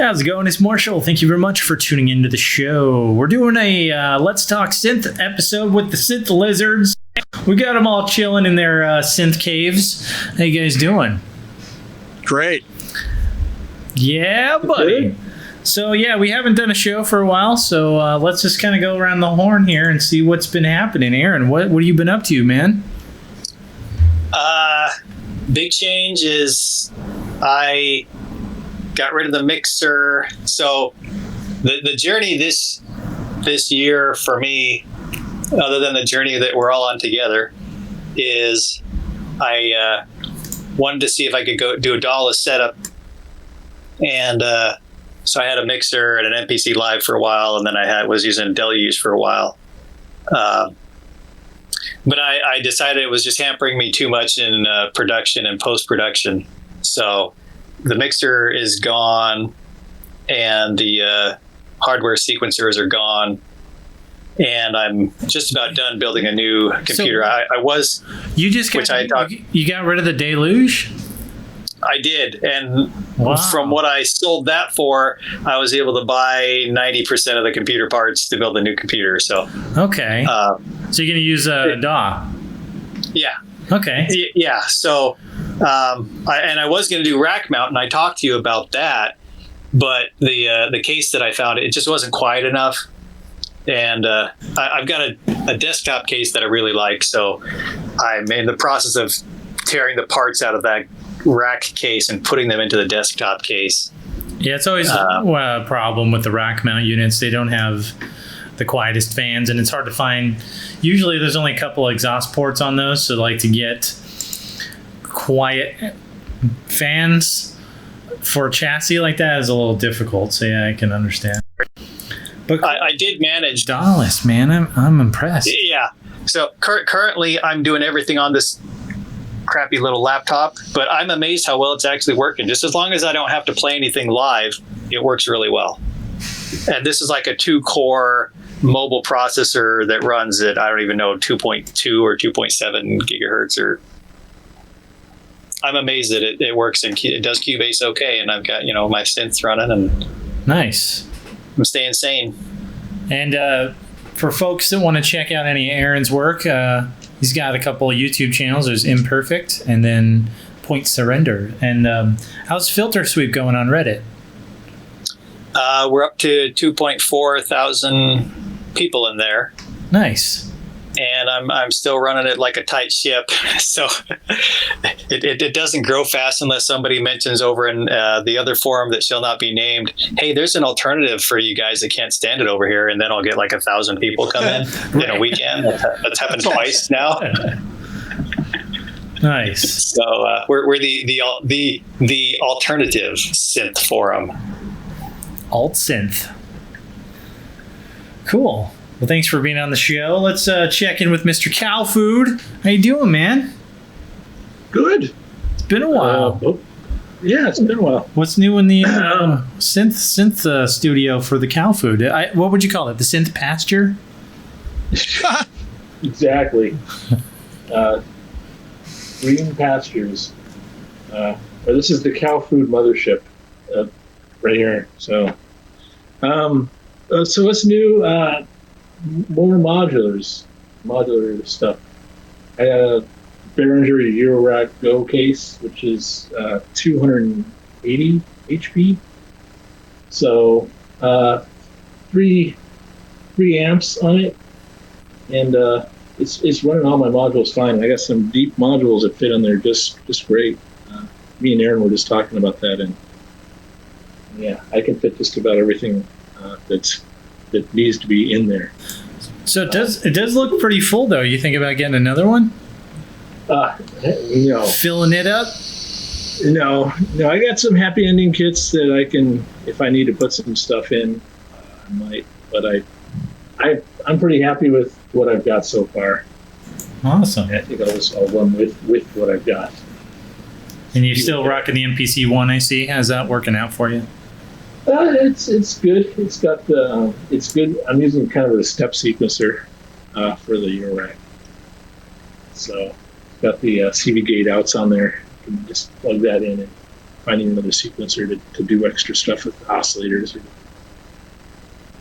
How's it going? It's Marshall. Thank you very much for tuning into the show. We're doing a Let's Talk Synth episode with the Synth Lizards. We got them all chilling in their synth caves. How you guys doing? Great. Yeah, buddy. So, yeah, we haven't done a show for a while, so let's just kind of go around the horn here and see what's been happening. Aaron, what have you been up to, man? Big change is I got rid of the mixer. So the journey this year for me, other than the journey that we're all on together, is I wanted to see if I could go do a DAW setup. And so I had a mixer and an MPC Live for a while, and then I was using Deluge for a while. But I decided it was just hampering me too much in production and post-production. So the mixer is gone, and the hardware sequencers are gone, and I'm just about done building a new computer. So you got rid of the Deluge? I did, and wow. From what I sold that for, I was able to buy 90% of the computer parts to build a new computer. So okay, so you're gonna use a DAW? Yeah. Okay. Yeah. So, I was going to do rack mount, and I talked to you about that, but the case that I found, it just wasn't quiet enough. And I've got a desktop case that I really like, so I'm in the process of tearing the parts out of that rack case and putting them into the desktop case. Yeah, it's always a problem with the rack mount units. They don't have the quietest fans, and it's hard to find. Usually there's only a couple of exhaust ports on those, so like to get quiet fans for a chassis like that is a little difficult. So yeah, I can understand. But I did manage. Dallas, man, I'm impressed. Yeah. So currently I'm doing everything on this crappy little laptop, but I'm amazed how well it's actually working. Just as long as I don't have to play anything live, it works really well. And this is like a 2-core mobile processor that runs at, I don't even know, 2.2 or 2.7 gigahertz. Or I'm amazed that it works and it does Cubase okay. And I've got, my synths running, and nice. I'm staying sane. And for folks that want to check out any of Aaron's work, he's got a couple of YouTube channels. There's Imperfect and then Point Surrender. And how's Filter Sweep going on Reddit? We're up to 2.4 thousand people in there. Nice. And I'm still running it like a tight ship. So it doesn't grow fast unless somebody mentions over in the other forum that shall not be named, hey, there's an alternative for you guys that can't stand it over here. And then I'll get like 1,000 people come in a weekend. That's happened twice now. Nice. So we're the alternative synth forum. Alt synth. Cool. Well, thanks for being on the show. Let's check in with Mr. Cow Food. How you doing, man? Good. It's been a while. Yeah, it's been a while. What's new in the synth studio for the Cow Food? What would you call it? The synth pasture? Exactly. Green pastures. This is the Cow Food mothership right here. So what's new? More modular stuff. I had a Behringer Eurorack Go case, which is 280 HP. So 3 amps on it, and it's running all my modules fine. I got some deep modules that fit on there just great. Me and Aaron were just talking about that, and yeah, I can fit just about everything that needs to be in there. So it does look pretty full, though. You think about getting another one? No. Filling it up? No. I got some happy ending kits that I can, if I need to put some stuff in, I might. But I'm pretty happy with what I've got so far. Awesome. I think I'll run with what I've got. And you're still rocking the MPC one, I see. How's that working out for you? It's good. It's good. I'm using kind of a step sequencer for the Eurorack. So got the CV gate outs on there. You can just plug that in and finding another sequencer to do extra stuff with oscillators or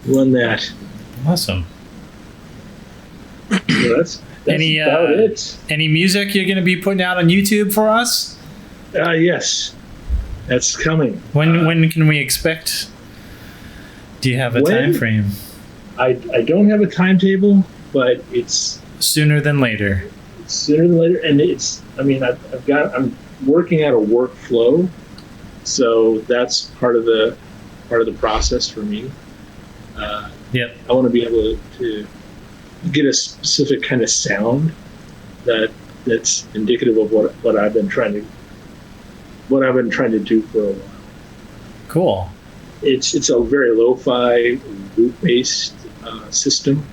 run that. Awesome. So that's about it. Any music you're going to be putting out on YouTube for us? Yes, that's coming. When can we expect? Do you have a time frame? I don't have a timetable, but it's sooner than later. Sooner than later, and I'm working out a workflow, so that's part of the process for me. Yep. I want to be able to get a specific kind of sound that's indicative of what I've been trying to do for a while. Cool. It's a very lo-fi loop-based system,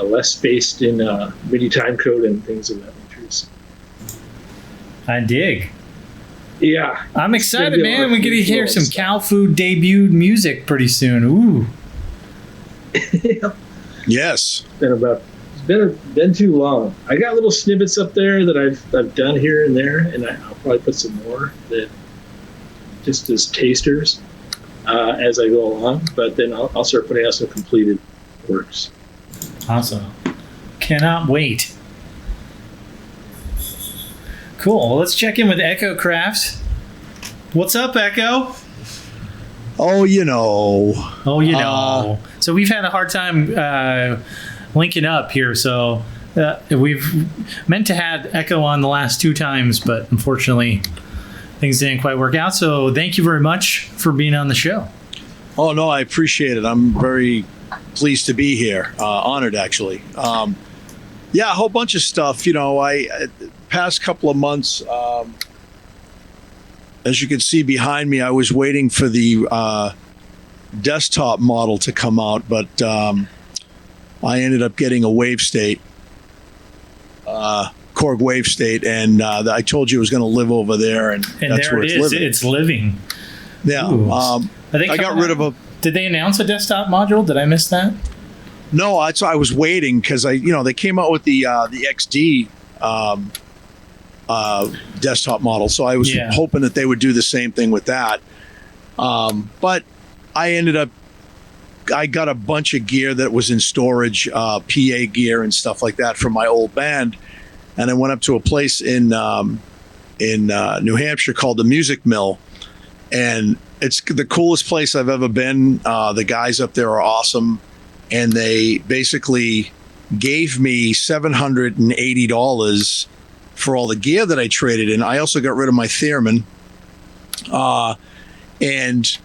less based in MIDI timecode and things of that nature. So, I dig. Yeah, I'm excited, man. We get to hear some cow food debuted music pretty soon. Ooh. Yes. It's been too long. I got little snippets up there that I've done here and there, and I'll probably put some more that just as tasters as I go along. But then I'll start putting out some completed works. Awesome. Cannot wait. Cool. Well, let's check in with Echo Craft. What's up, Echo? Oh, you know. So we've had a hard time linking up here. So we've meant to have Echo on the last 2 times, but unfortunately things didn't quite work out. So thank you very much for being on the show. Oh, no, I appreciate it. I'm very pleased to be here. Honored, actually. Yeah, a whole bunch of stuff. Past couple of months, as you can see behind me, I was waiting for the desktop model to come out, but I ended up getting a wave state, Korg wave state, and I told you it was going to live over there, and that's there where it it's is. living. It's living. Yeah. I got rid of a. Did they announce a desktop module? Did I miss that? No, I was waiting because they came out with the XD desktop model, so I was hoping that they would do the same thing with that. But I got a bunch of gear that was in storage, PA gear and stuff like that from my old band, and I went up to a place in New Hampshire called the Music Mill, and it's the coolest place I've ever been. The guys up there are awesome, and they basically gave me $780 for all the gear that I traded in. I also got rid of my Theremin, and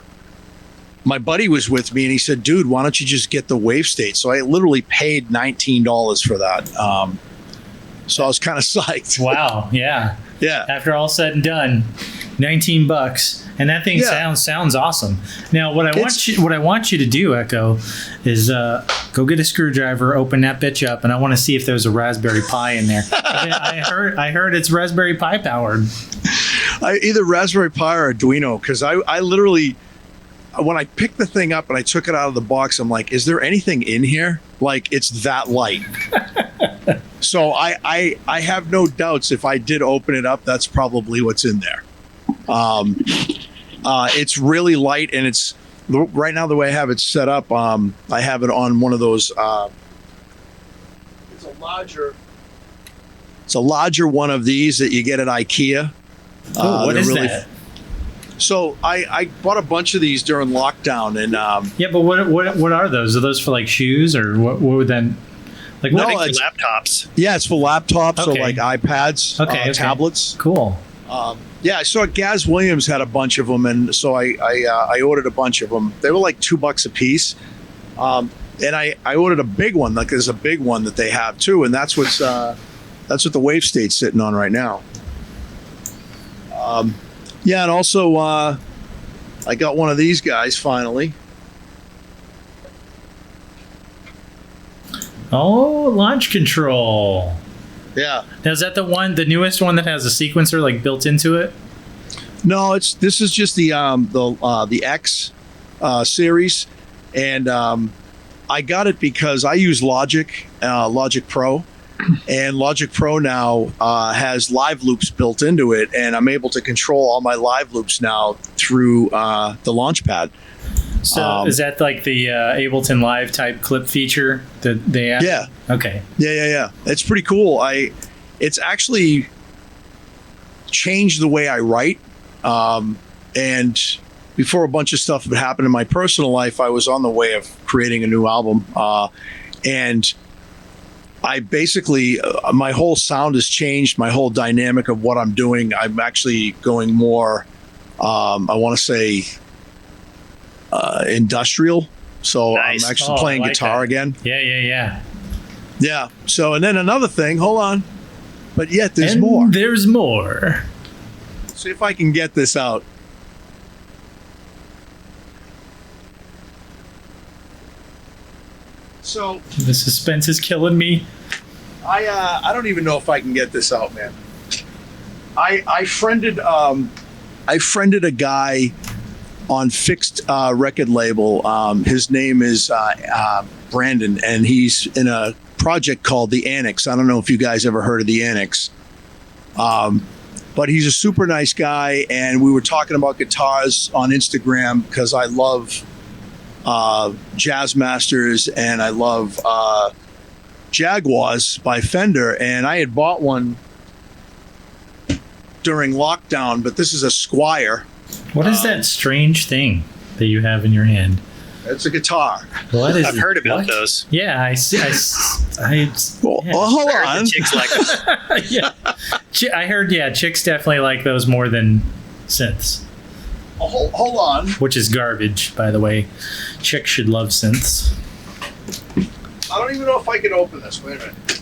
my buddy was with me, and he said, "Dude, why don't you just get the wave state?" So I literally paid $19 for that. So I was kind of psyched. Wow! Yeah. Yeah. After all said and done, $19, and that thing sounds awesome. Now, what I want you to do, Echo, is go get a screwdriver, open that bitch up, and I want to see if there's a Raspberry Pi in there. I heard it's Raspberry Pi powered. Either Raspberry Pi or Arduino, because I literally, when I picked the thing up and I took it out of the box, I'm like, is there anything in here? Like, it's that light. So I have no doubts if I did open it up, that's probably what's in there. It's really light, and it's right now the way I have it set up. I have it on one of those. It's a larger one of these that you get at IKEA. What is that? So I bought a bunch of these during lockdown, and but what are those? Are those for like shoes, or what would then? Like, no, it's laptops. Yeah, it's for laptops or like iPads, tablets. Cool. Yeah, I saw Gaz Williams had a bunch of them, and so I ordered a bunch of them. They were like $2 a piece, and I ordered a big one. Like, there's a big one that they have too, and that's what the wave state's sitting on right now. Yeah, and also I got one of these guys finally. Oh, launch control. Yeah. Now, is that the newest one that has a sequencer like built into it? No, this is just the X series, and I got it because I use Logic Pro, And Logic Pro now has live loops built into it, and I'm able to control all my live loops now through the Launchpad. So is that like the Ableton Live type clip feature that they add? Yeah. Okay. Yeah. It's pretty cool. It's actually changed the way I write. And before a bunch of stuff had happened in my personal life, I was on the way of creating a new album. And I basically, my whole sound has changed, my whole dynamic of what I'm doing. I'm actually going more, I want to say, industrial. So Nice. I'm actually playing I like guitar that. again. Yeah. Yeah. So, and then another thing, hold on. But yet there's And more. There's more. See if I can get this out. So The suspense is killing me. I don't even know if I can get this out, man. I friended a guy on Fixed record label. His name is Brandon, and he's in a project called the Annex. I don't know if you guys ever heard of the Annex. But he's a super nice guy, and we were talking about guitars on Instagram because I love Jazz Masters and I love Jaguars by Fender, and I had bought one during lockdown, but this is a Squire. What is that strange thing that you have in your hand? It's a guitar. What is I've it? heard about What? those. Yeah, I see. Well, yeah. hold I heard on. the chicks like them. Yeah. I heard, chicks definitely like those more than synths, Hold on. which is garbage, by the way. Chicks should love synths. I don't even know if I can open this. Wait a minute.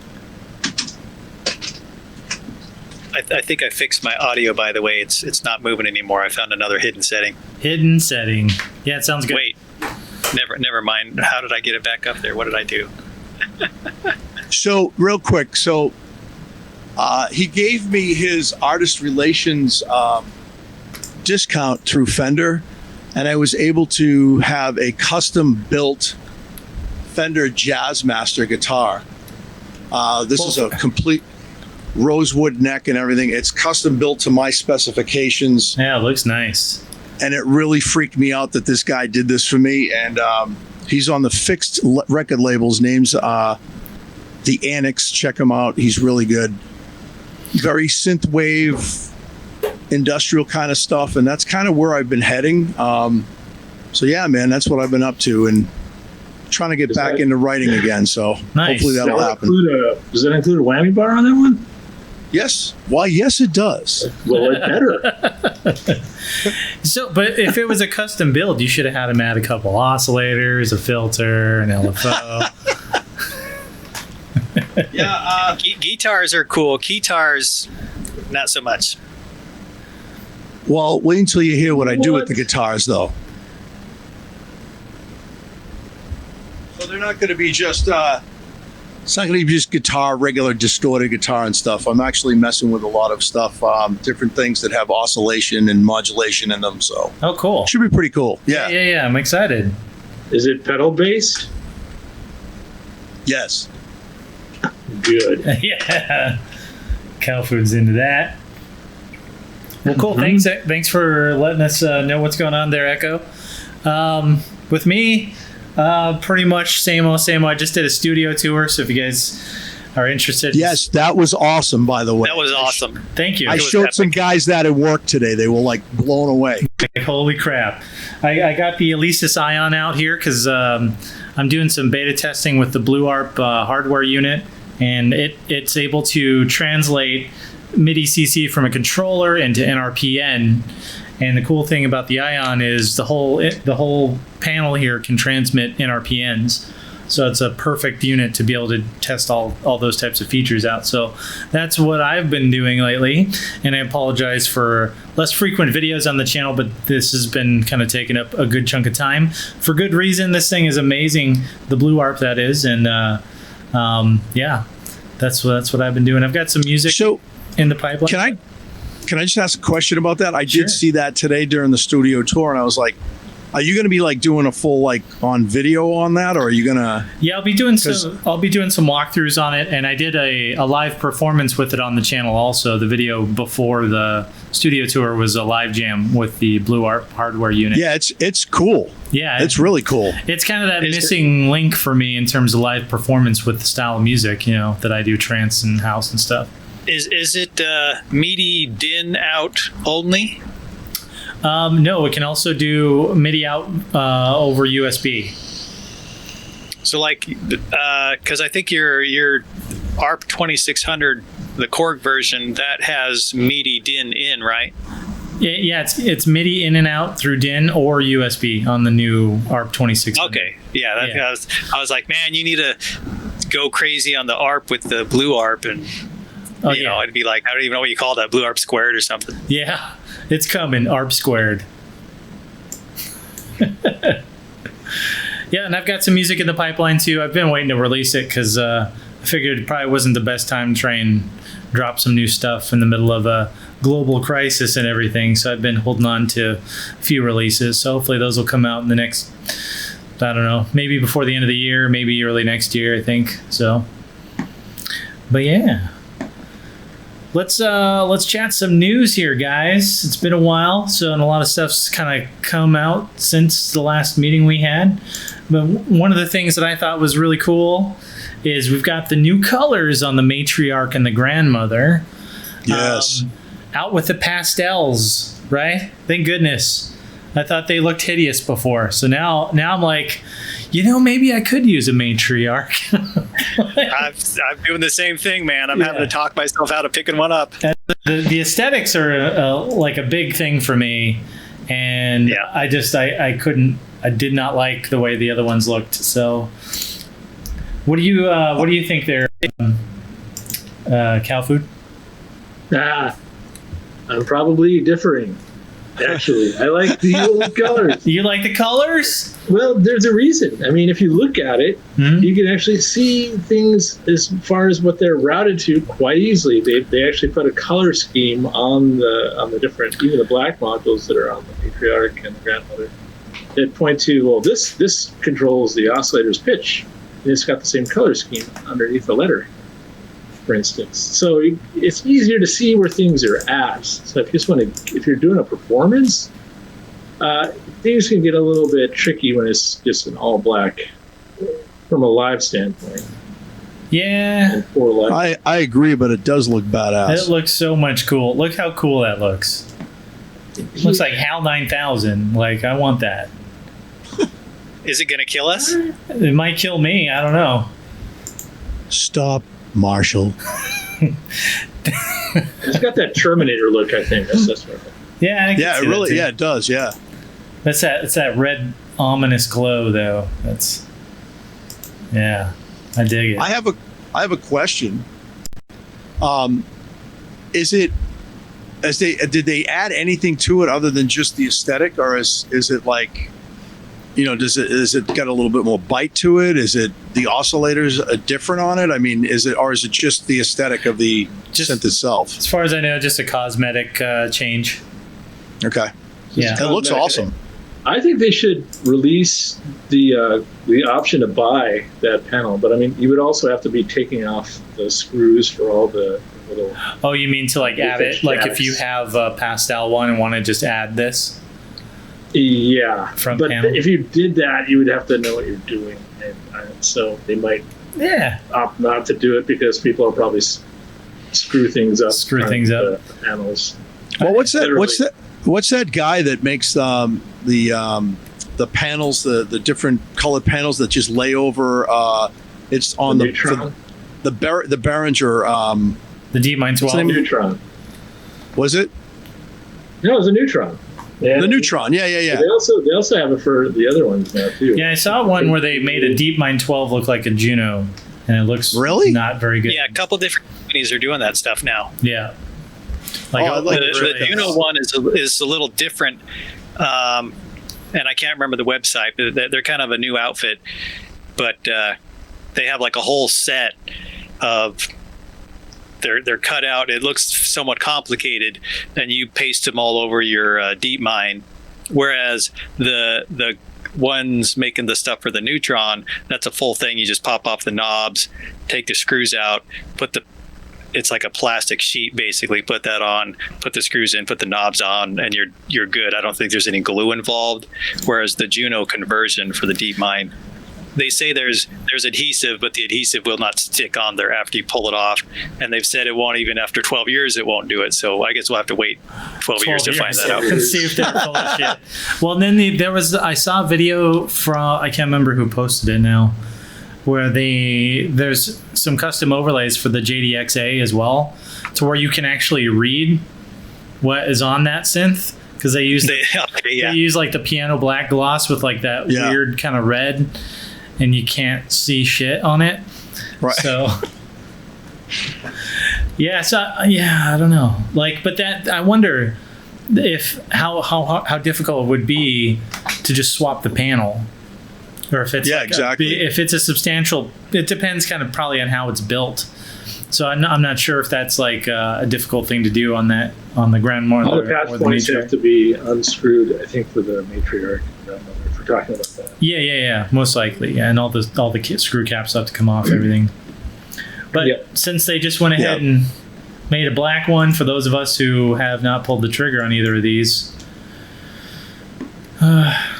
I think I fixed my audio, by the way. It's not moving anymore. I found another hidden setting. Hidden setting. Yeah, it sounds good. Wait. Never mind. How did I get it back up there? What did I do? So, real quick. So, he gave me his artist relations discount through Fender, and I was able to have a custom built Fender Jazzmaster guitar. This is a complete rosewood neck and everything. It's custom built to my specifications, Yeah, it looks nice. and it really freaked me out that this guy did this for me. And he's on the Fixed record label's name's the Annex. Check him out. He's really good. Very synthwave, industrial kind of stuff, and that's kind of where I've been heading. So yeah, man, that's what I've been up to, and trying to get back into writing again. So Nice. hopefully that'll happen. Does that include a whammy bar on that one? Yes. Why? Yes, it does. Well, it better. So, but if it was a custom build, you should have had him add a couple oscillators, a filter, an LFO. Yeah. Guitars are cool. Guitars, not so much. Well, wait until you hear what I do with the guitars, though. So they're not going to be just. It's not going to be just guitar, regular distorted guitar and stuff. I'm actually messing with a lot of stuff, different things that have oscillation and modulation in them. So Oh, cool. should be pretty cool. Yeah. Yeah, I'm excited. Is it pedal based? Yes. Good. Yeah. Cow food's into that. Well, cool. Thanks for letting us know what's going on there, Echo. With me, pretty much same old. I just did a studio tour, so if you guys are interested, Yes, that was awesome. By the way, That was awesome. thank you. I showed some guys that at work today. They were like blown away. Holy crap! I got the Alesis Ion out here because I'm doing some beta testing with the Blue Arp hardware unit, and it's able to translate MIDI CC from a controller into NRPN. And the cool thing about the Ion is the whole panel here can transmit NRPNs. So it's a perfect unit to be able to test all those types of features out. So that's what I've been doing lately. And I apologize for less frequent videos on the channel, but this has been kind of taking up a good chunk of time. For good reason. This thing is amazing. The Blue Arp, that is. And yeah, that's what I've been doing. I've got some music So in the pipeline. can I just ask a question about that? I Sure. did see that today during the studio tour, and I was like, Are you going to be like doing a full like on video on that, or are you going to? Yeah, I'll be doing some walkthroughs on it, and I did a live performance with it on the channel also. The video before the studio tour was a live jam with the Blue Art hardware unit. Yeah, it's cool. Yeah, it's really cool. It's kind of that missing link for me in terms of live performance with the style of music, that I do trance and house and stuff. Is it MIDI DIN out only? No, it can also do MIDI out over USB. So like, because I think your ARP 2600, the Korg version, that has MIDI DIN in, right? Yeah, it's MIDI in and out through DIN or USB on the new ARP 2600. Okay, yeah. I was like, man, you need to go crazy on the ARP with the Blue ARP, and you know, I'd be like, I don't even know what you call that, Blue ARP squared or something. Yeah, it's coming, ARP squared. Yeah, and I've got some music in the pipeline too. I've been waiting to release it because I figured it probably wasn't the best time to try and drop some new stuff in the middle of a global crisis and everything. So I've been holding on to a few releases. So hopefully those will come out in the next, I don't know, maybe before the end of the year, maybe early next year, I think. So, but yeah. Let's chat some news here, guys. It's been a while, and a lot of stuff's kind of come out since the last meeting we had. But one of the things that I thought was really cool is we've got the new colors on the Matriarch and the Grandmother. Yes. Out with the pastels, right? Thank goodness. I thought they looked hideous before. So now I'm like, maybe I could use a Matriarch. I'm doing the same thing, man. I'm having to talk myself out of picking one up. The aesthetics are like a big thing for me, and I did not like the way the other ones looked. So, what do you think there, cow food? I'm probably differing. Actually, I like the old colors. You like the colors? Well, there's a reason. I mean, if you look at it, you can actually see things as far as what they're routed to quite easily. They actually put a color scheme on the different, even the black modules that are on the Matriarch and the Grandmother. That point to, well, this controls the oscillator's pitch, and it's got the same color scheme underneath the letter, for instance. So it's easier to see where things are at. So if you're doing a performance, things can get a little bit tricky when it's just an all black from a live standpoint. Yeah. I agree, but it does look badass. It looks so much cool. Look how cool that looks. It looks like HAL 9000. Like, I want that. Is it going to kill us? It might kill me. I don't know. Stop, Marshall. It's got that Terminator look, I think. That's right. Yeah, it really, it does, yeah. It's that red ominous glow, though. I dig it. I have a question. Did they add anything to it other than just the aesthetic, or is it like, does it got a little bit more bite to it? Is it the oscillators different on it? I mean, is it just the aesthetic of the synth itself? As far as I know, just a cosmetic change. Okay. Yeah. It looks awesome. I think they should release the option to buy that panel, but I mean, you would also have to be taking off the screws for all the little. Oh, you mean to like add it? Like if you have a pastel one and want to just add this? Yeah. But panel? if you did that, you would have to know what you're doing, and so they might opt not to do it because people will probably screw things up. The panels. Well, what's that guy that makes the panels, the different colored panels that just lay over? It's on the Behringer. The D-12. Neutron. Was it? No, it was a Neutron. Yeah. The Neutron. Yeah. They also have it for the other ones now too. Yeah, I saw one where they made a DeepMind 12 look like a Juno, and it looks really not very good. Yeah, a couple different companies are doing that stuff now. Yeah. The Juno one is a little different, and I can't remember the website, but they're kind of a new outfit. But they have like a whole set of they're cut out. It looks somewhat complicated, and you paste them all over your DeepMind, Whereas the ones making the stuff for the Neutron, that's a full thing. You just pop off the knobs, take the screws out, it's like a plastic sheet basically, put that on, put the screws in, put the knobs on, and you're good. I don't think there's any glue involved. Whereas the Juno conversion for the DeepMind, they say there's adhesive, but the adhesive will not stick on there after you pull it off. And they've said it won't, even after 12 years, it won't do it. So I guess we'll have to wait 12 years to find that out. See if they're full of shit. Well, then I saw a video from, I can't remember who posted it now, where there's some custom overlays for the JDXA as well, to where you can actually read what is on that synth, because they use they use like the piano black gloss with like that weird kind of red, and you can't see shit on it. Right. So I don't know. Like, but that, I wonder if how difficult it would be to just swap the panel. Or if it's if it's a substantial, it depends kind of probably on how it's built. So I'm not sure if that's like a difficult thing to do on the Grandmother. All the patch points have to be unscrewed, I think, for the Matriarch. If we're talking about that. Yeah, most likely. Yeah, and all the screw caps have to come off, everything. But since they just went ahead and made a black one for those of us who have not pulled the trigger on either of these.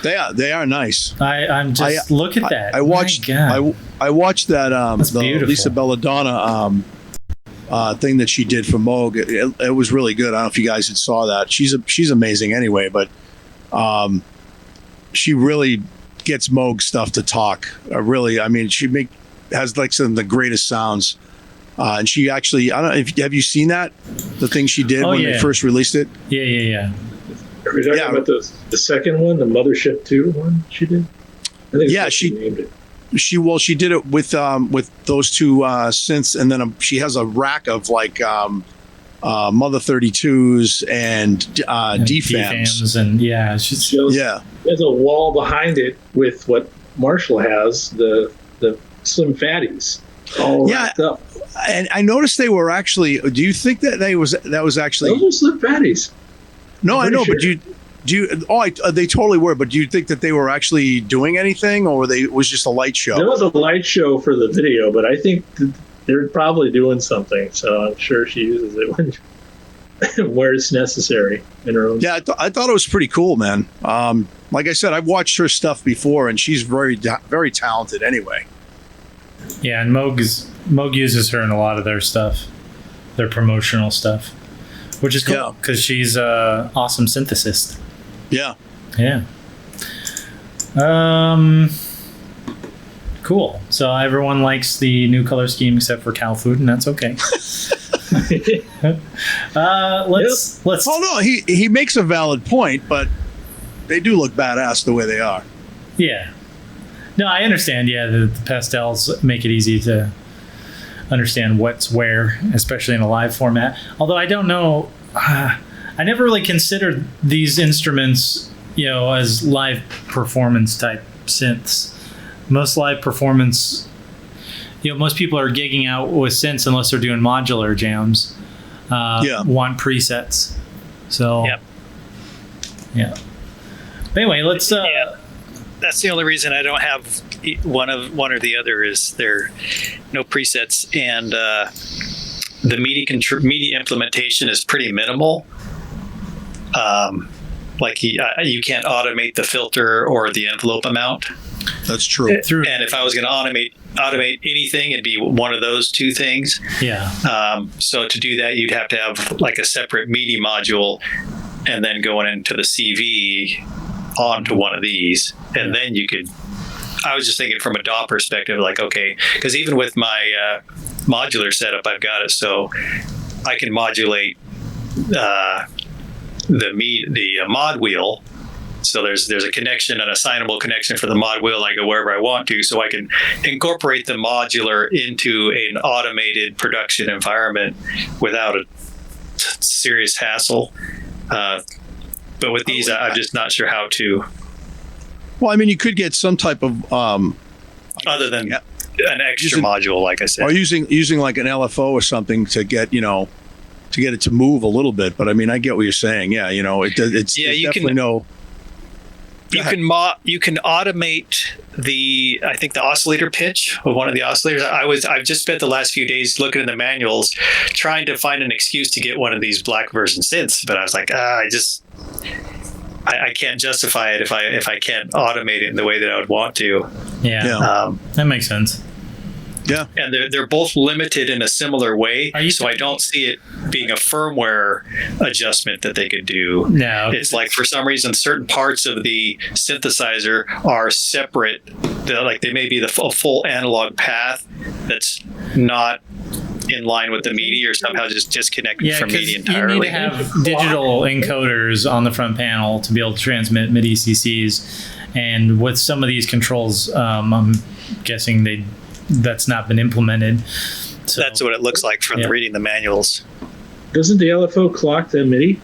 They are nice. Look at that. I watched that the beautiful. Lisa Belladonna thing that she did for Moog. It was really good. I don't know if you guys had saw that. She's amazing anyway, but she really gets Moog stuff to talk. She has like some of the greatest sounds. And she actually, I don't know, have you seen that? The thing she did when they first released it? Yeah. Are we talking about the second one, the Mothership 2 one she did? I think she named it. She did it with those two synths, and then she has a rack of like Mother 32s and DFAMs. And she has a wall behind it with what Marshall has, the Slim Fatties all wrapped up. And I noticed they were actually. Do you think that that was actually? Those are Slim Fatties. No, I know, sure. But they totally were. But do you think that they were actually doing anything, or it was just a light show? There was a light show for the video, but I think they're probably doing something. So I'm sure she uses it where it's necessary in her own. Yeah, I thought it was pretty cool, man. Like I said, I've watched her stuff before, and she's very, very talented. Anyway. Yeah, and Moog uses her in a lot of their stuff, their promotional stuff. Which is cool because she's an awesome synthesist. Yeah. Cool. So everyone likes the new color scheme except for Cal Food, and that's okay. Let's. Oh no, he makes a valid point, but they do look badass the way they are. Yeah. No, I understand. Yeah, the pastels make it easy to understand what's where, especially in a live format. Although I don't know, I never really considered these instruments, as live performance type synths. Most live performance, most people are gigging out with synths unless they're doing modular jams. Want presets. So, yeah. But anyway, let's. That's the only reason I don't have one or the other is there no presets, and the MIDI implementation is pretty minimal. Like you can't automate the filter or the envelope amount. That's true. And if I was going to automate anything, it'd be one of those two things. Yeah. So to do that, you'd have to have like a separate MIDI module, and then going into the CV onto one of these, and then you could. I was just thinking from a DAW perspective, like, okay, because even with my modular setup, I've got it so I can modulate the mod wheel. So there's a connection, an assignable connection for the mod wheel. I go wherever I want to, so I can incorporate the modular into an automated production environment without a serious hassle. But with these, I'm just not sure how to. Well, I mean, you could get some type of other than an extra module, like I said, or using like an LFO or something to get it to move a little bit. But I mean, I get what you're saying. Yeah, it's you definitely can. no. You can automate the oscillator pitch of one of the oscillators. I've just spent the last few days looking in the manuals trying to find an excuse to get one of these black version synths, but I was like, I can't justify it if I can't automate it in the way that I would want to. Yeah. That makes sense. Yeah. And they're both limited in a similar way, so I don't see it being a firmware adjustment that they could do. No. It's like for some reason certain parts of the synthesizer are separate. They may be a full analog path that's not in line with the MIDI or somehow just disconnected from MIDI entirely. You need to have digital encoders on the front panel to be able to transmit MIDI CCs. And with some of these controls, I'm guessing that's not been implemented. So that's what it looks like from reading the manuals. Doesn't the LFO clock the MIDI?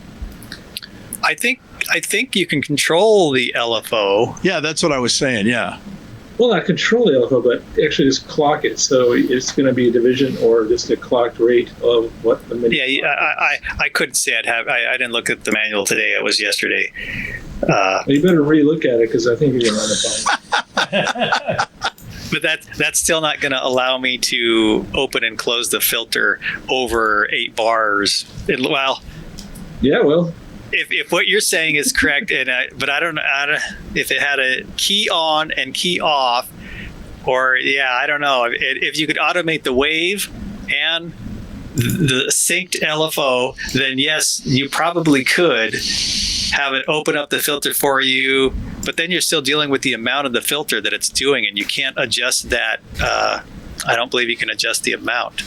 I think you can control the LFO. Yeah, that's what I was saying. Yeah. Well, not control the LFO, but actually just clock it. So it's going to be a division or just a clocked rate of what the MIDI. Yeah, I couldn't say I'd have. I didn't look at the manual today. It was yesterday. You better re-look at it because I think you're going to run a phone. But that's still not going to allow me to open and close the filter over 8 bars. Yeah, well. If what you're saying is correct, but I don't know if it had a key on and key off, or I don't know if you could automate the wave and the synced LFO, then yes, you probably could have it open up the filter for you. But then you're still dealing with the amount of the filter that it's doing, and you can't adjust that. I don't believe you can adjust the amount.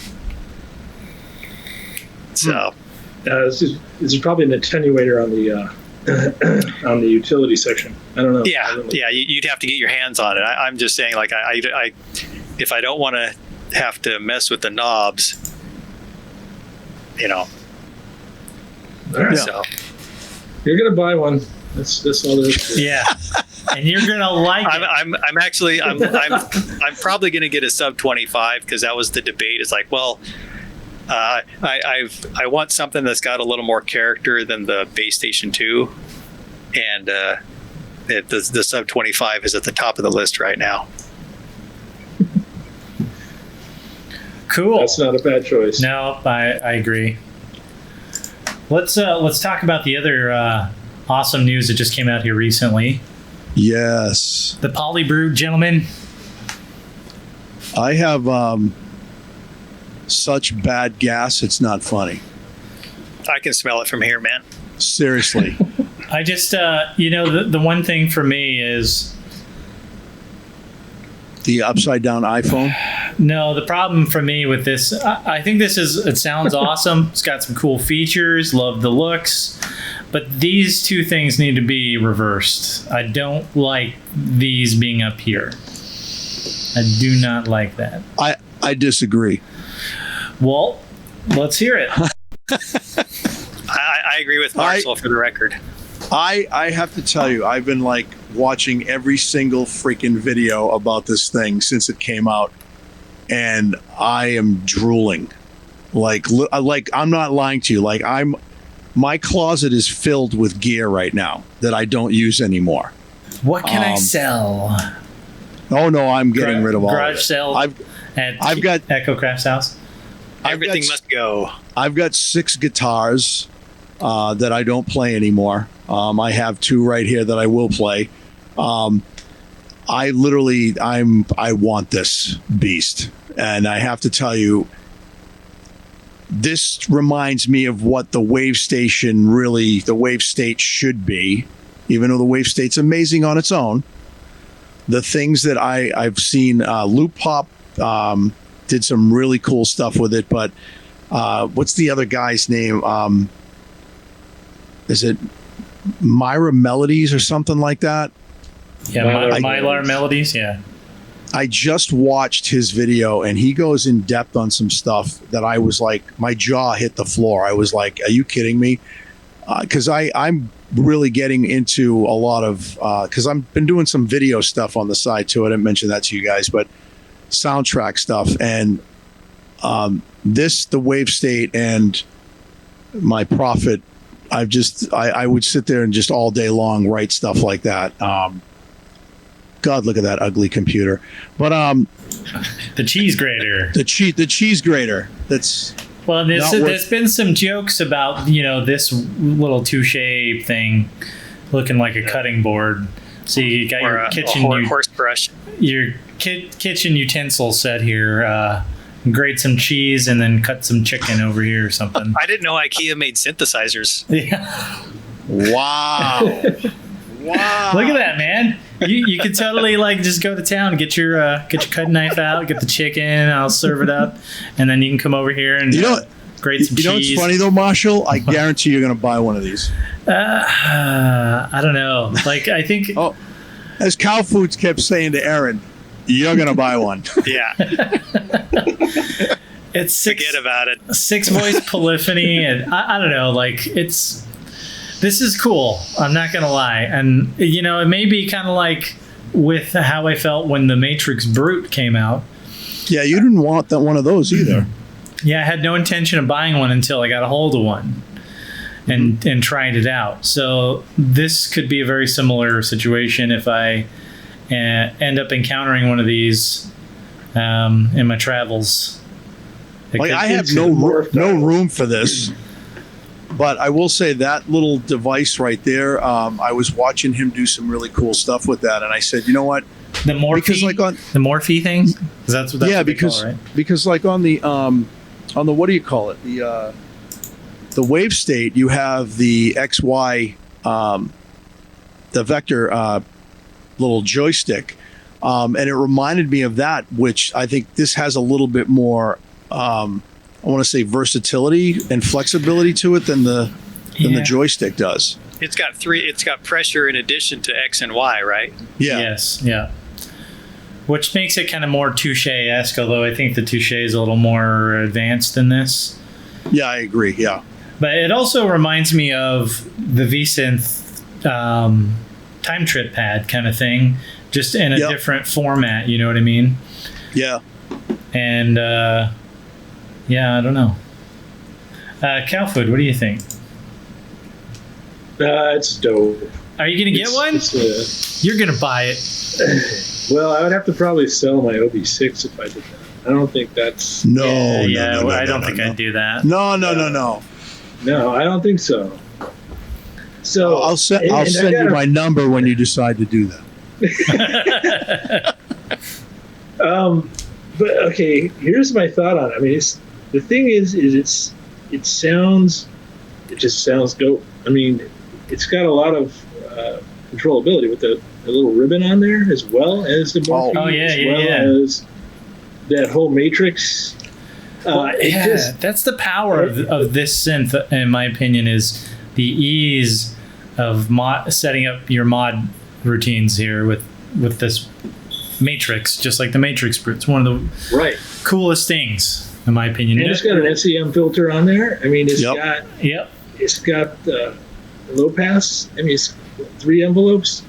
So. This is probably an attenuator on the on the utility section. I don't know. Yeah. You'd have to get your hands on it. I'm just saying, like, I if I don't want to have to mess with the knobs, All right. So you're gonna buy one. That's all there is. Yeah, and you're gonna like it. I'm probably gonna get a sub 25 because that was the debate. It's like, well. I want something that's got a little more character than the Base Station 2, and the sub 25 is at the top of the list right now. Cool. That's not a bad choice. No, I agree. Let's talk about the other awesome news that just came out here recently. Yes. The PolyBrute, gentlemen. I have such bad gas, it's not funny. I can smell it from here, man. Seriously. I just, the one thing for me is... The upside down iPhone? No, the problem for me with this, I think it sounds awesome. It's got some cool features, love the looks, but these two things need to be reversed. I don't like these being up here. I do not like that. I disagree. Well, let's hear it. I agree with Marcel for the record. I have to tell you, I've been like watching every single freaking video about this thing since it came out, and I am drooling. Like I'm not lying to you. Like my closet is filled with gear right now that I don't use anymore. What can I sell? Oh no, I'm getting rid of all garage of it. sale. I've got Echo Craft's house. Everything must go. I've got 6 guitars that I don't play anymore. I have 2 right here that I will play. I want this beast, and I have to tell you, this reminds me of what the Wave State should be, even though the Wave State's amazing on its own. The things that I've seen, Loop Pop did some really cool stuff with it, but what's the other guy's name? Is it Myra Melodies or something like that? Yeah, Mylar Melodies, yeah. I just watched his video, and he goes in depth on some stuff that I was like, my jaw hit the floor. I was like, are you kidding me? Because I'm really getting into a lot of, because I've been doing some video stuff on the side too. I didn't mention that to you guys, but soundtrack stuff, and the Wave State and my Prophet I would sit there and just all day long write stuff like that. God, look at that ugly computer. But the cheese grater. The cheese grater. That's well. There's been some jokes about this little touche thing looking like a cutting board. So you got your kitchen horse brush. Your kitchen utensil set here. Grate some cheese and then cut some chicken over here or something. I didn't know IKEA made synthesizers. Yeah. Wow. Wow. Look at that, man. You could totally just go to town and get your cutting knife out, get the chicken, I'll serve it up, and then you can come over here and grate some cheese. You know what's funny though, Marshall? I guarantee you're going to buy one of these. I don't know. I think. Oh, as Cow Foods kept saying to Aaron, you're going to buy one. Yeah. It's forget about it. 6-voice polyphony, and I don't know. This is cool. I'm not gonna lie, and it may be kind of like with how I felt when the Matrix Brute came out. Yeah, you didn't want one of those either. Yeah, I had no intention of buying one until I got a hold of one and tried it out. So this could be a very similar situation if I end up encountering one of these in my travels. I have no room for this. But I will say that little device right there, I was watching him do some really cool stuff with that, and I said, you know what? The Morphe, the Morphe thing? That's what they call it, right? Because on the what do you call it? The wave state, you have the XY, the vector little joystick, and it reminded me of that, which I think this has a little bit more. I want to say versatility and flexibility to it than the joystick does. It's got pressure in addition to X and Y, right? Yeah. Yes. Yeah. Which makes it kind of more touche-esque, although I think the touche is a little more advanced than this. Yeah, I agree. Yeah. But it also reminds me of the V-Synth time trip pad kind of thing, just in a different format. You know what I mean? Yeah. And yeah, I don't know. Cowfood, what do you think? It's dope. Are you going to get one? You're going to buy it. Well, I would have to probably sell my OB6 if I did that. I don't think that's... No, I don't think I'd do that. No. No, I don't think so. So I'll send you my number when you decide to do that. But okay, here's my thought on it. I mean, the thing is it just sounds dope. I mean, it's got a lot of controllability with the little ribbon on there, as well as the Morphe, as that whole matrix. That's the power of this synth, in my opinion, is the ease of setting up your mod routines here with this matrix, just like the Matrix Brute. It's one of the coolest things, in my opinion. And it's got an SEM filter on there. I mean, it's got low pass. I mean, it's 3 envelopes,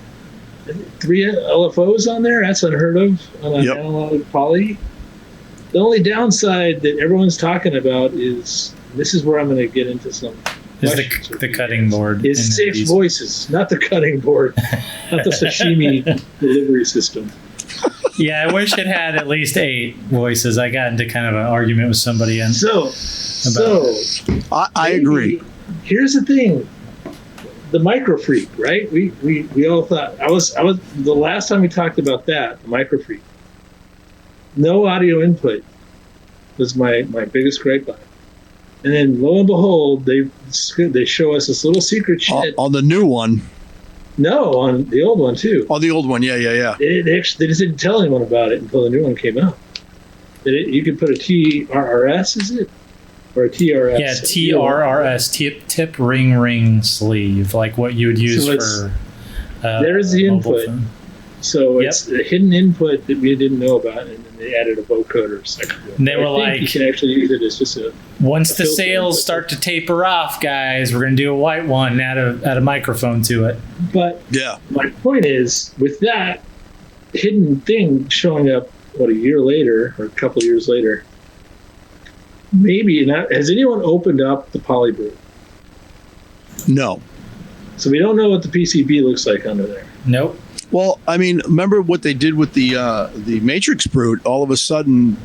3 LFOs on there. That's unheard of on an analog poly. The only downside that everyone's talking about is, this is where I'm going to get into some. Is the cutting board? Is 6 voices, not the cutting board, not the sashimi delivery system. Yeah, I wish it had at least 8 voices. I got into kind of an argument with somebody. I agree. Here's the thing: the Micro Freak, right? We all thought I was the last time we talked about that, the Micro Freak. No audio input was my biggest gripe on it. And then lo and behold, they show us this little secret shit on the new one. No, on the old one too. Oh, the old one, yeah. They just didn't tell anyone about it until the new one came out. You could put a TRRS, is it? Or a TRS? Yeah, TRRS, tip ring sleeve, like what you would use for there's the input. Phone. So it's a hidden input that we didn't know about, and then they added a vocoder section. And they were like, you can actually use it as just once the sales start to taper off, guys, we're going to do a white one, add a microphone to it. But my point is, with that hidden thing showing up, a year later or a couple of years later, maybe not. Has anyone opened up the PolyBrute? No. So we don't know what the PCB looks like under there. Nope. Well, I mean, remember what they did with the Matrix Brute? All of a sudden,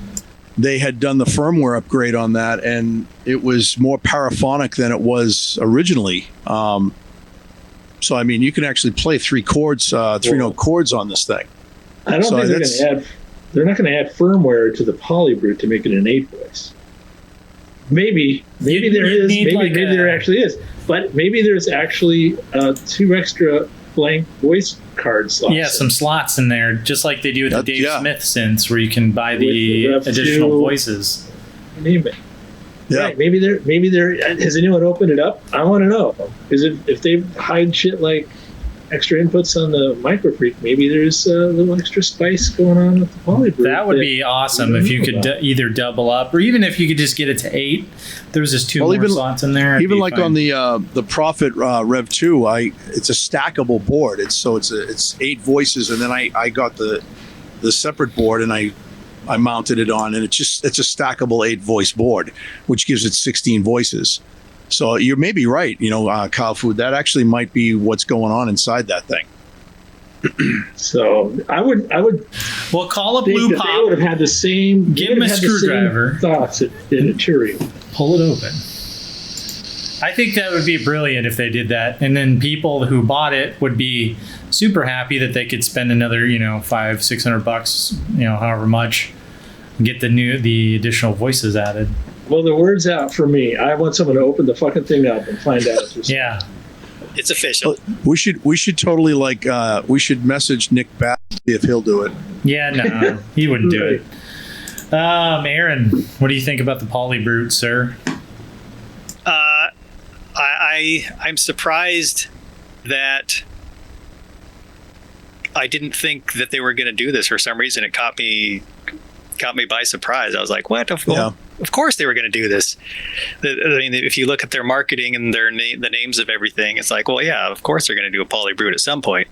they had done the firmware upgrade on that, and it was more paraphonic than it was originally. So, I mean, you can actually play three note chords on this thing. I don't think they're not going to add firmware to the PolyBrute to make it an 8-voice. Maybe there is. Maybe there actually is. But maybe there's actually 2 extra blank voice card slots. Yeah, some slots in there, just like they do with the Dave Smith synths, where you can buy the additional voices. Name it. Yeah. Right, maybe there. Has anyone opened it up? I want to know. Because if they hide shit like extra inputs on the MicroFreak, maybe there's a little extra spice going on with the PolyBrute. That would be awesome if you could either double up, or even if you could just get it to 8. There's just 2 more slots in there. Even like on the Prophet Rev 2, it's a stackable board. It's 8 voices, and then I got the separate board and I mounted it on, and it's a stackable 8-voice board, which gives it 16 voices. So you may be right, Kyle Food. That actually might be what's going on inside that thing. So I would. Well, call up Blue Pop. They would have had the same. Give him a screwdriver. Thoughts in Arturia. Pull it open. I think that would be brilliant if they did that, and then people who bought it would be super happy that they could spend another, $500-600, however much, and get the additional voices added. Well, the word's out for me. I want someone to open the fucking thing up and find out. Yeah, it's official. We should totally we should message Nick Bass if he'll do it. Yeah, no, he wouldn't do it. Aaron, what do you think about the PolyBrute, sir? I'm surprised that I didn't think that they were going to do this. For some reason, it caught me by surprise. I was like, what? Of course they were going to do this. If you look at their marketing and the names of everything, it's like, well, yeah, of course they're going to do a PolyBrute at some point.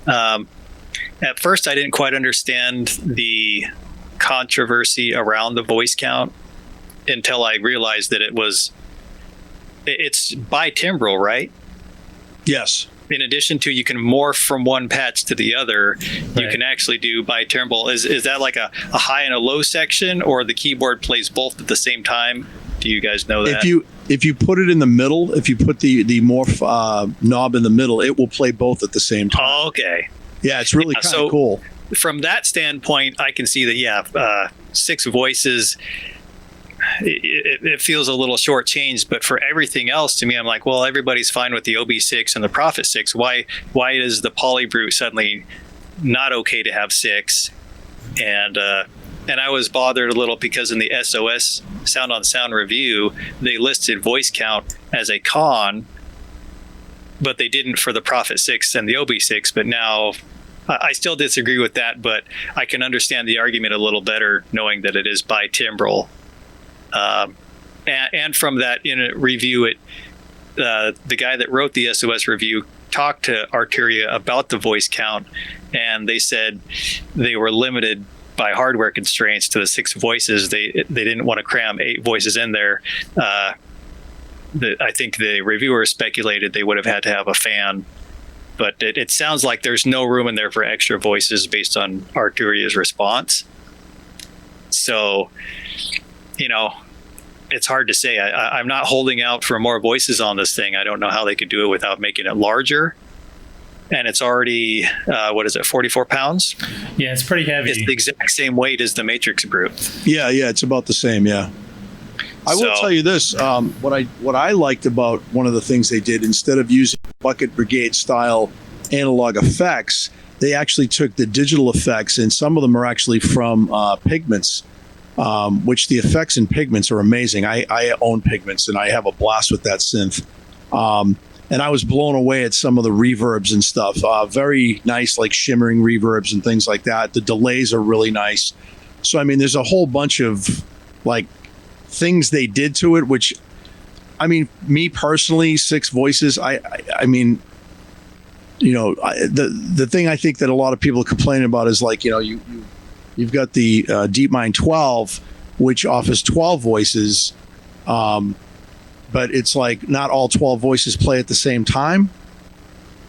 At first, I didn't quite understand the controversy around the voice count until I realized that it's bitimbral, right? Yes. In addition to, you can morph from one patch to the other, you can actually do bitimbral. Is that like a high and a low section, or the keyboard plays both at the same time? Do you guys know that? If you put it in the middle, if you put the morph knob in the middle, it will play both at the same time. Oh, okay. Yeah, it's really kind of cool. From that standpoint, I can see that, 6 voices, it feels a little shortchanged, but for everything else, to me, I'm like, well, everybody's fine with the OB6 and the Prophet 6. Why is the PolyBrute suddenly not okay to have 6? And I was bothered a little because in the SOS Sound on Sound review, they listed voice count as a con, but they didn't for the Prophet 6 and the OB6. But now I still disagree with that, but I can understand the argument a little better knowing that it is bitimbral. And from that in a review, the guy that wrote the SOS review talked to Arturia about the voice count, and they said they were limited by hardware constraints to the 6 voices. They didn't want to cram 8 voices in there. I think the reviewer speculated they would have had to have a fan, but it sounds like there's no room in there for extra voices based on Arturia's response. So, it's hard to say. I'm not holding out for more voices on this thing. I don't know how they could do it without making it larger. And it's already, 44 pounds? Yeah, it's pretty heavy. It's the exact same weight as the Matrix Brute. Yeah, it's about the same, yeah. I will tell you this, what I liked about one of the things they did, instead of using Bucket Brigade style analog effects, they actually took the digital effects, and some of them are actually from Pigments, which the effects in Pigments are amazing. I own Pigments, and I have a blast with that synth. And I was blown away at some of the reverbs and stuff. Very nice, like shimmering reverbs and things like that. The delays are really nice. So, I mean, there's a whole bunch of like things they did to it, which, I mean, me personally, 6 voices, I mean, the thing I think that a lot of people complain about is like, you've got the DeepMind 12, which offers 12 voices. but it's like not all 12 voices play at the same time.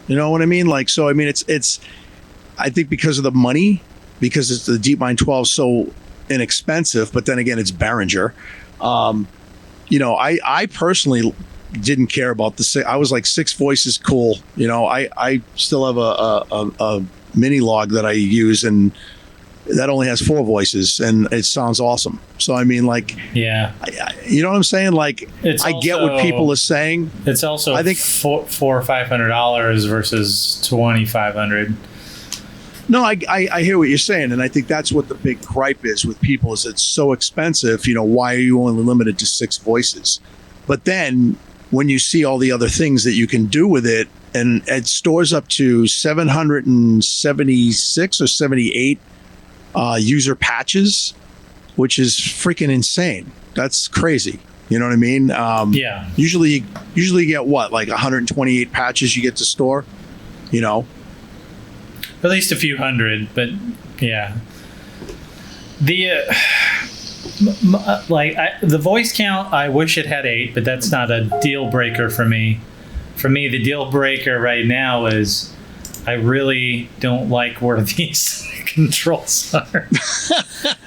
You know what I mean? Like, so I mean, it's I think because of the money, because it's the DeepMind 12 so inexpensive, but then again, it's Behringer. You know, I personally didn't care about the I was like 6 voices, cool. You know, I still have a mini log that I use, and that only has 4 voices, and it sounds awesome. So I mean, like, yeah, you know what I'm saying? Like, I get what people are saying. It's also, I think, $400 or $500 versus $2,500. No, I hear what you're saying, and I think that's what the big gripe is with people, is it's so expensive. You know, why are you only limited to 6 voices? But then when you see all the other things that you can do with it, and it stores up to 776 or 78 user patches, which is freaking insane. That's crazy. You know what I mean? Yeah. Usually you get what, like 128 patches you get to store, you know? At least a few hundred, but yeah. The the voice count, I wish it had 8, but that's not a deal breaker for me. For me, the deal breaker right now is I really don't like where these controls are.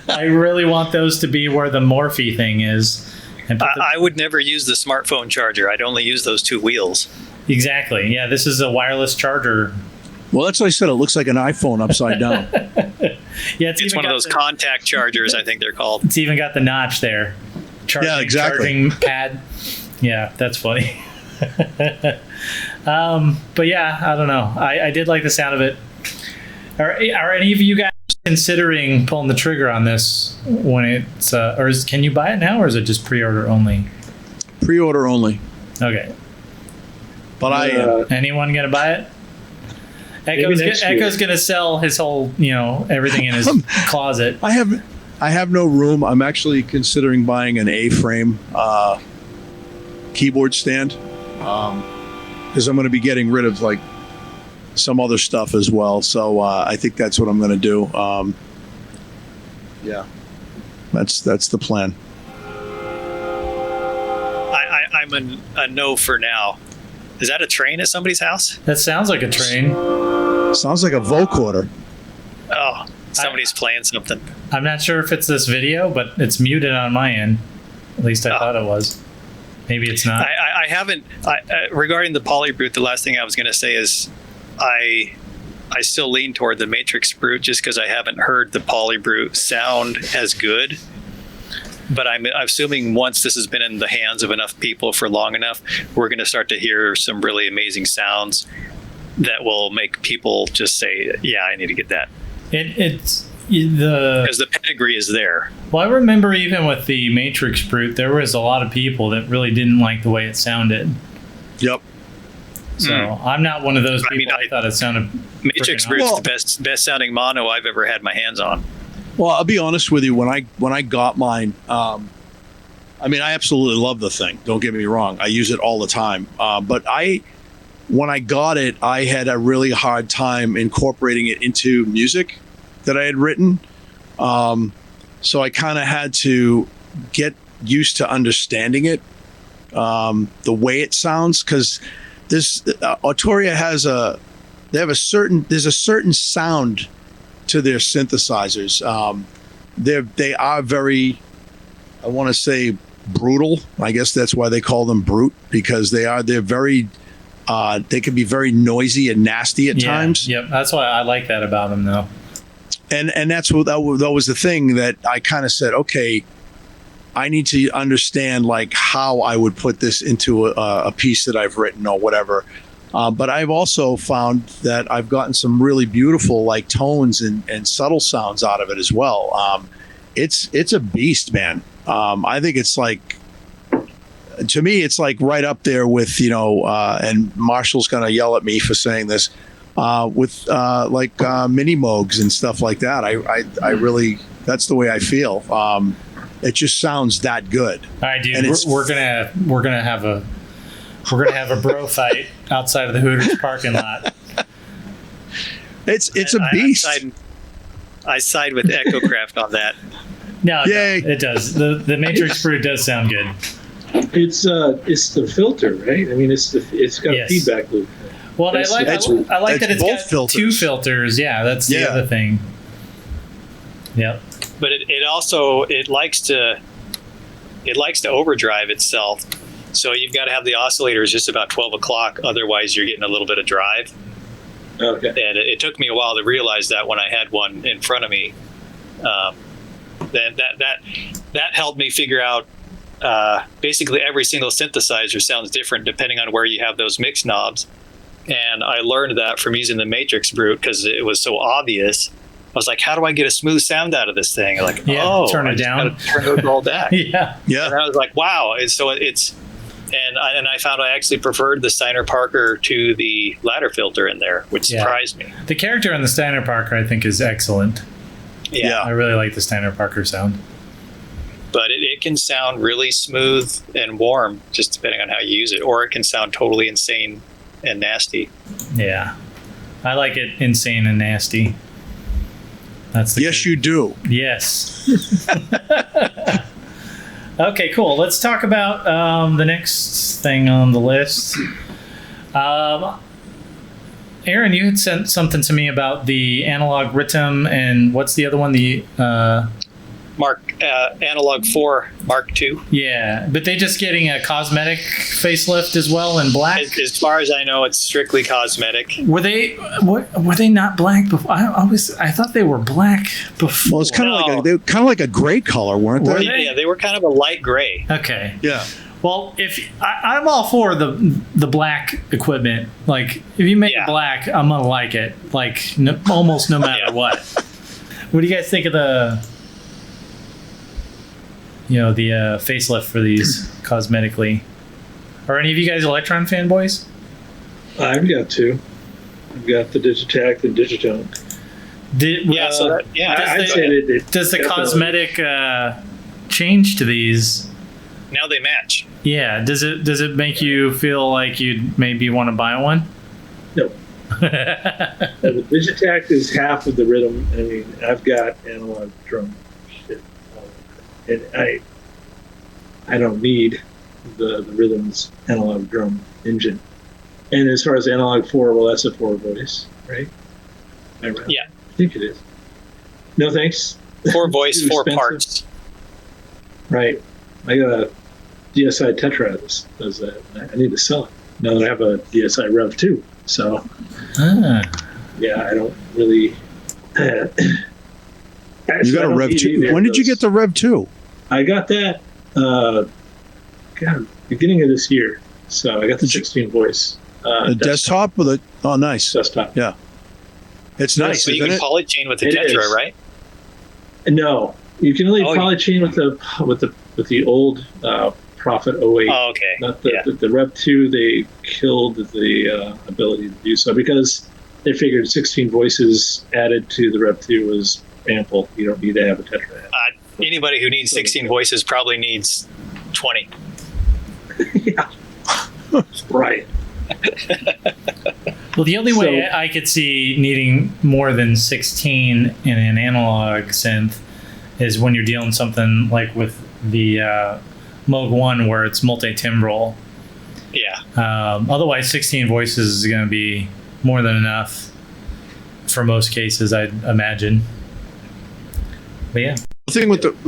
I really want those to be where the Morphe thing is. And I would never use the smartphone charger. I'd only use those 2 wheels. Exactly. Yeah, this is a wireless charger. Well, that's what I said. It looks like an iPhone upside down. Yeah, it's one of those contact chargers, I think they're called. It's even got the notch there. Charging pad. Yeah, that's funny. But yeah, I don't know. I did like the sound of it. Are any of you guys considering pulling the trigger on this when it's can you buy it now, or is it just pre-order only? Pre-order only. Okay. But anyone gonna buy it? Echo's gonna sell his whole, everything in his closet. I have no room. I'm actually considering buying an A-frame keyboard stand, because I'm going to be getting rid of like some other stuff as well. So I think that's what I'm going to do. Yeah, that's the plan. I'm a no for now. Is that a train at somebody's house? That sounds like a train. Sounds like a vocoder. Oh, somebody's playing something. I'm not sure if it's this video, but it's muted on my end. At least I thought it was. Maybe it's not. I haven't. Regarding the PolyBrute, the last thing I was going to say is I still lean toward the Matrix Brute just because I haven't heard the PolyBrute sound as good. But I'm assuming once this has been in the hands of enough people for long enough, we're going to start to hear some really amazing sounds that will make people just say, yeah, I need to get that. Because the pedigree is there. Well, I remember even with the Matrix Brute, there was a lot of people that really didn't like the way it sounded. Yep. So I'm not one of those people. I thought it sounded Matrix Brute's the best sounding mono I've ever had my hands on. Well, I'll be honest with you. When I got mine, I mean, I absolutely love the thing. Don't get me wrong. I use it all the time. But when I got it, I had a really hard time incorporating it into music that I had written. So I kind of had to get used to understanding it, the way it sounds, because this Arturia there's a certain sound to their synthesizers. They are very, I want to say, brutal. I guess that's why they call them brute, because they're very they can be very noisy and nasty at times. Yep, that's why I like that about them, though. And that's what that was the thing that I kind of said, okay, I need to understand like how I would put this into a piece that I've written or whatever. But I've also found that I've gotten some really beautiful like tones and subtle sounds out of it as well. It's a beast, man. I think it's like, to me, it's like right up there with, and Marshall's going to yell at me for saying this, with mini Moogs and stuff like that. I really, that's the way I feel. It just sounds that good. All right, dude, we're gonna have a bro fight outside of the Hooters parking lot. It's a beast. I side with EchoCraft on that. No, it does. The Matrix Brute does sound good. It's the filter, right? I mean, it's got a Yes. feedback loop. Well, and I like that it's both got filters. 2 filters. Yeah, that's the other thing. Yep. But it also likes to overdrive itself. So you've got to have the oscillators just about 12 o'clock. Otherwise, you're getting a little bit of drive. Okay. And it took me a while to realize that when I had one in front of me. That helped me figure out basically every single synthesizer sounds different depending on where you have those mix knobs. And I learned that from using the Matrix Brute because it was so obvious. I was like, how do I get a smooth sound out of this thing? Like, turn it I just down. gotta turn it all back. Yeah. Yeah. And I was like, wow. And so I found I actually preferred the Steiner Parker to the ladder filter in there, which surprised me. The character in the Steiner Parker, I think, is excellent. Yeah. I really like the Steiner Parker sound. But it can sound really smooth and warm just depending on how you use it, or it can sound totally insane and nasty. Yeah. I like it insane and nasty. That's the Yes, you do. Yes. Okay, cool. Let's talk about the next thing on the list. Aaron, you had sent something to me about the analog Rytm, and what's the other one? The Analog 4 Mark II. yeah, but they just getting a cosmetic facelift as well in black. As far as I know, it's strictly cosmetic. Were they not black before? I thought they were black before. Well, it's kind of like a gray color, weren't Were they? they? Yeah, they were kind of a light gray. Okay. Yeah. Well, if I'm all for the black equipment, like if you make it black, I'm gonna like it, like almost no matter what. What do you guys think of the facelift for these cosmetically? Are any of you guys Electron fanboys? I've got 2. I've got the Digitact and Digitone. Does the cosmetic change to these? Now they match. Yeah. Does it make you feel like you'd maybe want to buy one? No. The Digitact is half of the Rytm. I mean, I've got analog drum shit, and I don't need the Rythm's analog drum engine. And as far as analog 4, well, that's a 4 voice, right? Yeah. I think it is. No thanks. 4 voice, 4 expensive. parts. Right. I got a DSI Tetra that does that. I need to sell it now that I have a DSI Rev 2. So, yeah, I don't really. You got a Rev 2. When did you get the Rev 2? I got that, beginning of this year. So I got the 16 voice. The desktop with nice. Desktop. Yeah. It's nice, So you isn't can it? polychain with the It Tetra, is. right? No, you can only polychain with the old Prophet 08. Oh, okay. Not the Rev 2. They killed the ability to do so because they figured 16 voices added to the Rev 2 was ample. You don't need to have a Tetra. Anybody who needs 16 voices probably needs 20. Yeah. Right. Well, the only way I could see needing more than 16 in an analog synth is when you're dealing something like with the Moog 1 where it's multi-timbral. Yeah. Otherwise, 16 voices is going to be more than enough for most cases, I'd imagine. But yeah. The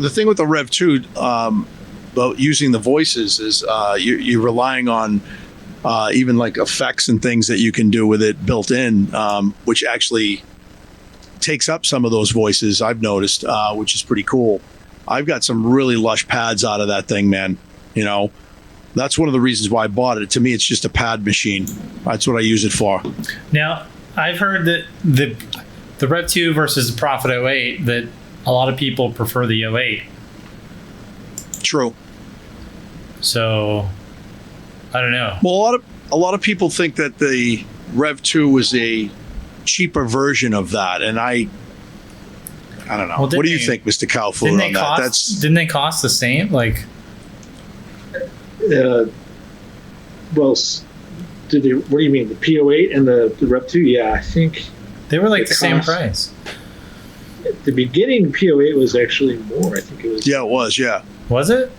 thing with the Rev 2 about using the voices is you're relying on even like effects and things that you can do with it built in, which actually takes up some of those voices, I've noticed, which is pretty cool. I've got some really lush pads out of that thing, man. You know, that's one of the reasons why I bought it. To me, it's just a pad machine. That's what I use it for. Now, I've heard that the Rev 2 versus the Prophet 08, that a lot of people prefer the 08. True. So, I don't know. Well, a lot of people think that the Rev 2 was a cheaper version of that, and I don't know. Well, what do you think, Mr. Cowfoot, on that? Didn't they cost the same? Like, well, did they? What do you mean, the P08 and the Rev 2? Yeah, I think they were like the same price. At the beginning, P08 was actually more. I think it was. Yeah, it was. Yeah. Was it?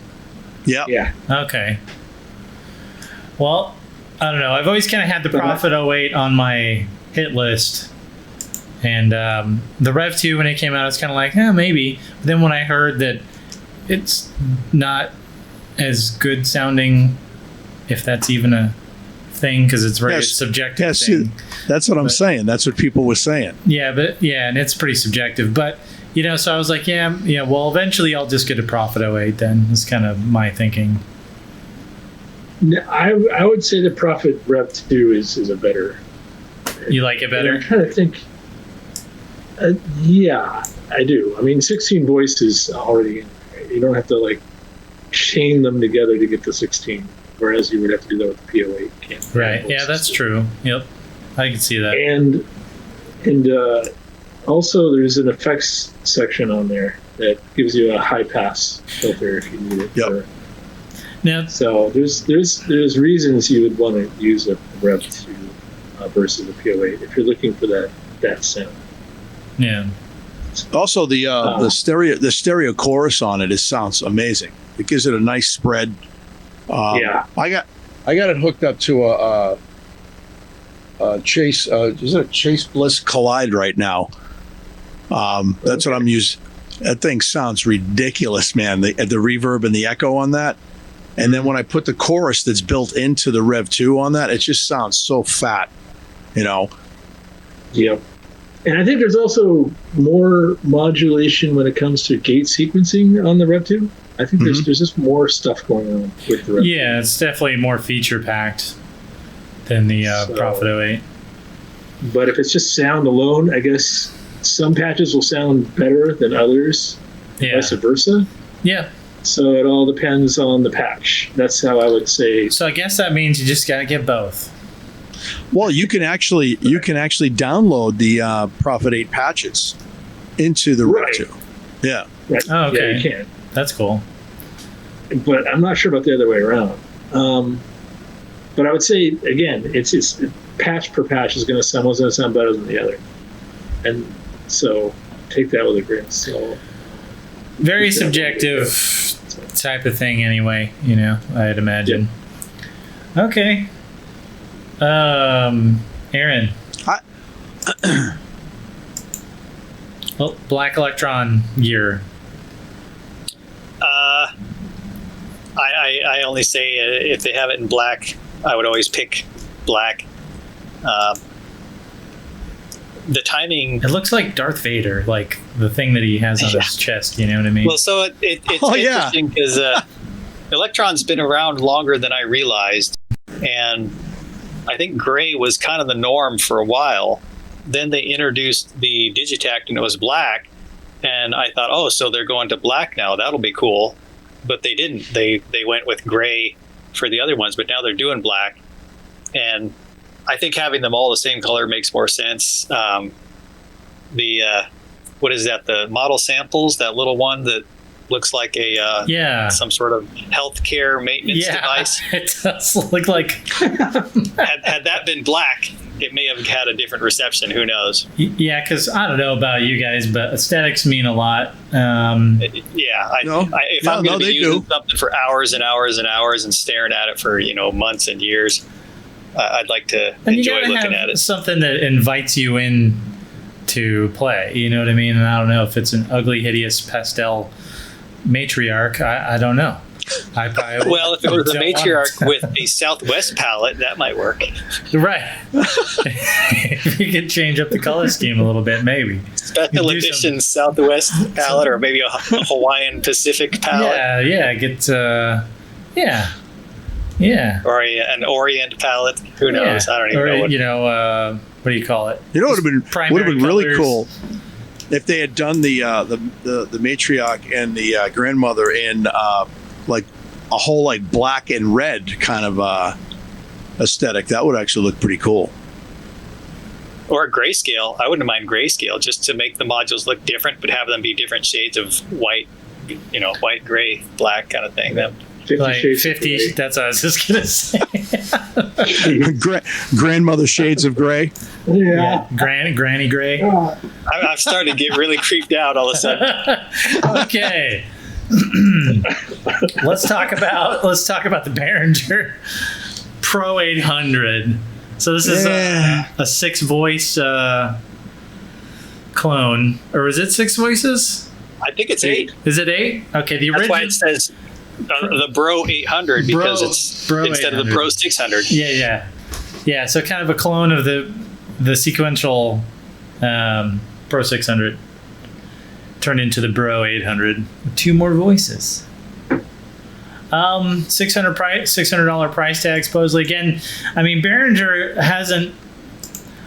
Yeah. Okay. Well, I don't know. I've always kind of had the Prophet 08 on my hit list. And the Rev 2, when it came out, it's kind of like, maybe. But then when I heard that it's not as good sounding, if that's even a thing, because it's very subjective. Yeah, see, that's what I'm saying. That's what people were saying. Yeah, and it's pretty subjective. But, so I was like, well, eventually I'll just get a Prophet 08 then. That's kind of my thinking. I would say the Prophet Rev 2 is a better. You like it better? I'm trying to think. Yeah, I do. I mean, 16 voices already. You don't have to like chain them together to get to 16, whereas you would have to do that with the PO8. Right. Yeah, that's true. Yep, I can see that. And also, there's an effects section on there that gives you a high pass filter if you need it. Yep. So there's reasons you would want to use a Rev 2 versus a PO8 if you're looking for that sound. Yeah. Also, the stereo chorus on it sounds amazing. It gives it a nice spread. I got it hooked up to a Chase. Is it a Chase Bliss Collide right now? That's what I'm using. That thing sounds ridiculous, man. The reverb and the echo on that. And then when I put the chorus that's built into the Rev 2 on that, it just sounds so fat, Yep. And I think there's also more modulation when it comes to gate sequencing on the Rev 2. I think there's just more stuff going on with the Rev 2. Yeah, it's definitely more feature packed than the Prophet 08. But if it's just sound alone, I guess some patches will sound better than others, vice versa. Yeah. So it all depends on the patch. That's how I would say. So I guess that means you just gotta get both. Well, you can actually download the Prophet 8 patches into the Rev 2. Yeah. Right. Oh, okay. Yeah, you can. That's cool. But I'm not sure about the other way around. But I would say again, it's patch per patch is going to sound better than the other, and so take that with a grain of salt. Very subjective type of thing, anyway. I'd imagine. Yeah. Okay. Aaron. Well, Black Electron gear. I only say if they have it in black, I would always pick black. The timing. It looks like Darth Vader, like the thing that he has on his chest. You know what I mean? Well, so it's interesting because Electron's been around longer than I realized, and I think gray was kind of the norm for a while. Then they introduced the Digitact and it was black, and I thought, so they're going to black now. That'll be cool. But they didn't. They went with gray for the other ones, but now they're doing black. And I think having them all the same color makes more sense. What is that? The model samples, that little one that looks like some sort of healthcare maintenance device. It does look like. had that been black, it may have had a different reception. Who knows? Yeah, because I don't know about you guys, but aesthetics mean a lot. If I'm going to be using something for hours and hours and hours and staring at it for months and years, I'd like to enjoy looking at it. Something that invites you in to play. You know what I mean? And I don't know if it's an ugly, hideous pastel matriarch. I don't know. Well, if it was a matriarch with a Southwest palette, that might work. Right. If you could change up the color scheme a little bit, maybe. Special edition Southwest palette, or maybe a Hawaiian Pacific palette. Yeah. Or an Orient palette. Who knows? I don't even know. What do you call it? Would have been really cool if they had done the matriarch and the grandmother in like a whole like black and red kind of aesthetic. That would actually look pretty cool. Or grayscale. I wouldn't mind grayscale just to make the modules look different, but have them be different shades of white, white, gray, black kind of thing. 50. That's what I was just gonna say. Grandmother shades of gray. Yeah. Granny gray. I've started to get really creeped out all of a sudden. Okay. let's talk about the Behringer Pro-800. So this is a 6-voice clone, or is it 6 voices? I think it's 8. Is it 8? Okay, the original. That's why it says the Bro-800 because it's Bro instead of the 800. Pro-600. Yeah. So kind of a clone of the sequential Pro-600 turned into the Bro-800 with 2 more voices. $600 price tag supposedly. Again, I mean, Behringer hasn't.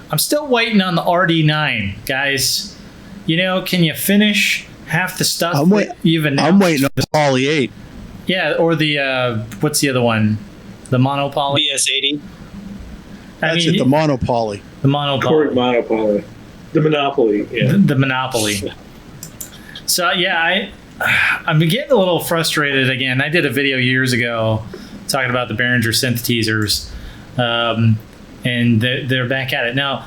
I'm still waiting on the RD9, guys. You know, can you finish half the stuff you've announced? I'm waiting on the Poly 8. Yeah, or the what's the other one? The monopoly. BS80. That's it. The monopoly. The monopoly. Correct monopoly. The monopoly. Yeah. The monopoly. So yeah, I'm getting a little frustrated again. I did a video years ago talking about the Behringer synthesizers, and they're back at it now.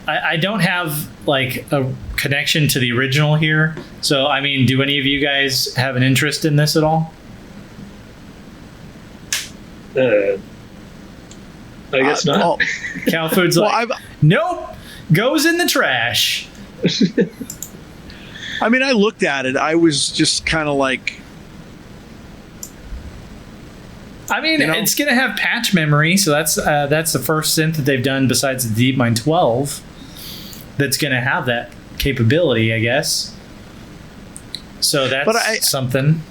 I don't have like a connection to the original here, so I mean, do any of you guys have an interest in this at all? I guess not. Oh, Cow Food's like, nope, goes in the trash. I mean, I looked at it. I was just kind of like, I mean, it's going to have patch memory, so that's the first synth that they've done besides the DeepMind 12 that's going to have that capability, I guess. So that's something.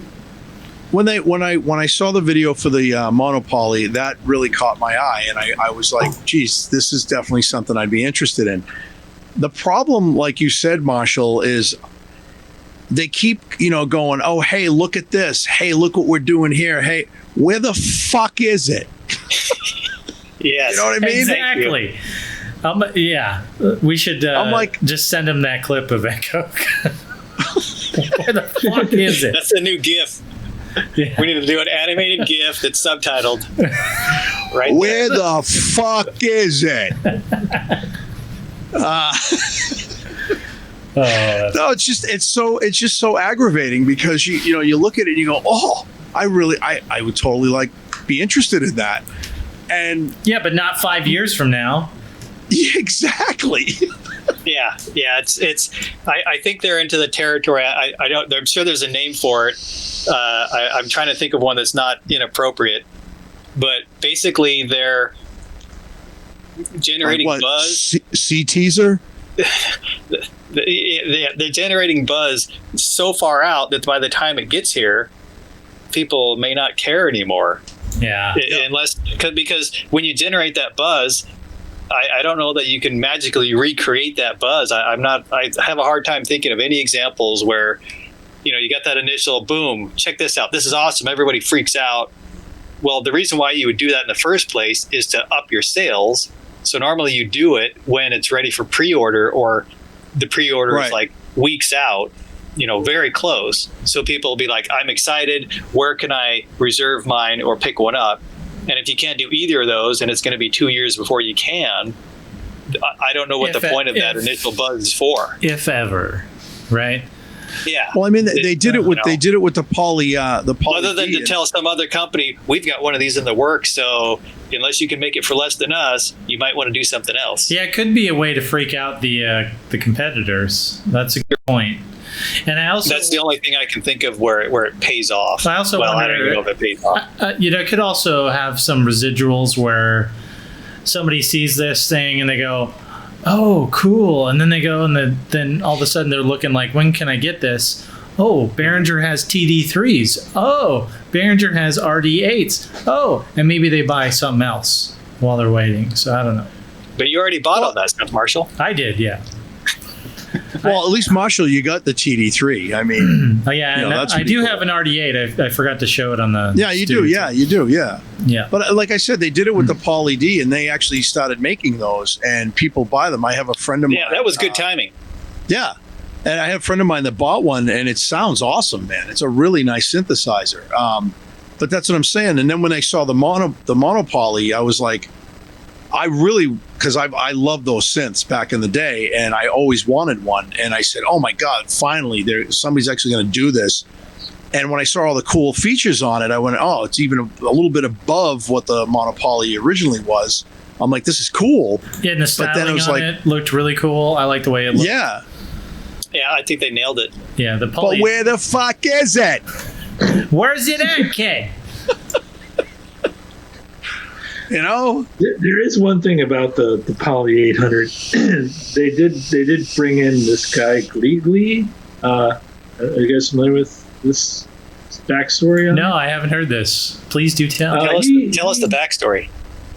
When I saw the video for the monopoly, that really caught my eye, and I was like, geez, this is definitely something I'd be interested in. The problem, like you said, Marshall, is they keep, going, oh, hey, look at this. Hey, look what we're doing here. Hey, where the fuck is it? Yes. You know what I mean? Exactly. Yeah. We should just send them that clip of Echo. Where the fuck is it? That's a new GIF. Yeah. We need to do an animated GIF that's subtitled. Right. Where the fuck is it? No, it's just so aggravating because you look at it and you go, oh, I would totally be interested in that. And yeah, but not 5 years from now. Yeah, exactly. Yeah. It's. I think they're into the territory. I'm sure there's a name for it. I'm trying to think of one that's not inappropriate, but basically they're generating buzz. C-teaser. They're generating buzz so far out that by the time it gets here, people may not care anymore. Yeah. Because when you generate that buzz, I don't know that you can magically recreate that buzz. I have a hard time thinking of any examples where, you got that initial boom, check this out, this is awesome, everybody freaks out. Well, the reason why you would do that in the first place is to up your sales. So normally you do it when it's ready for pre-order, or the pre-order is like weeks out, very close. So people will be like, I'm excited, where can I reserve mine or pick one up? And if you can't do either of those, and it's going to be 2 years before you can, I don't know what the point of that initial buzz is for. If ever, right? Yeah. Well, I mean, they did it with the Poly. Other than to tell some other company, we've got one of these in the works, so unless you can make it for less than us, you might want to do something else. Yeah, it could be a way to freak out the competitors. That's a good point. And that's the only thing I can think of where it pays off. I also wonder, I don't even know if it pays off. It could also have some residuals where somebody sees this thing and they go, oh, cool. And then they go and then all of a sudden they're looking like, when can I get this? Oh, Behringer has TD3s. Oh, Behringer has RD8s. Oh, and maybe they buy something else while they're waiting. So I don't know. But you already bought all that stuff, Marshall. I did, yeah. Well, at least, Marshall, you got the TD3. I mean, I do have an RD8. I forgot to show it on the. Yeah, you do. Yeah, you do. Yeah. Yeah. But like I said, they did it with the Poly D, and they actually started making those, and people buy them. I have a friend of mine. Yeah, that was good timing. Yeah. And I have a friend of mine that bought one, and it sounds awesome, man. It's a really nice synthesizer. But that's what I'm saying. And then when I saw the monopoly, I was like, because I love those synths back in the day, and I always wanted one. And I said, oh my God, finally, somebody's actually going to do this. And when I saw all the cool features on it, I went, oh, it's even a little bit above what the monopoly originally was. I'm like, this is cool. Yeah, and the styling then it was on like- it looked really cool. I like the way it looked. Yeah. Yeah, I think they nailed it. Yeah, the But poly. where the fuck is it? Where's it at, kid? You know? There is one thing about the Poly 800. they did bring in this guy Glee. Are you guys familiar with this backstory? On No, I haven't heard this. Please do tell. Tell us the backstory.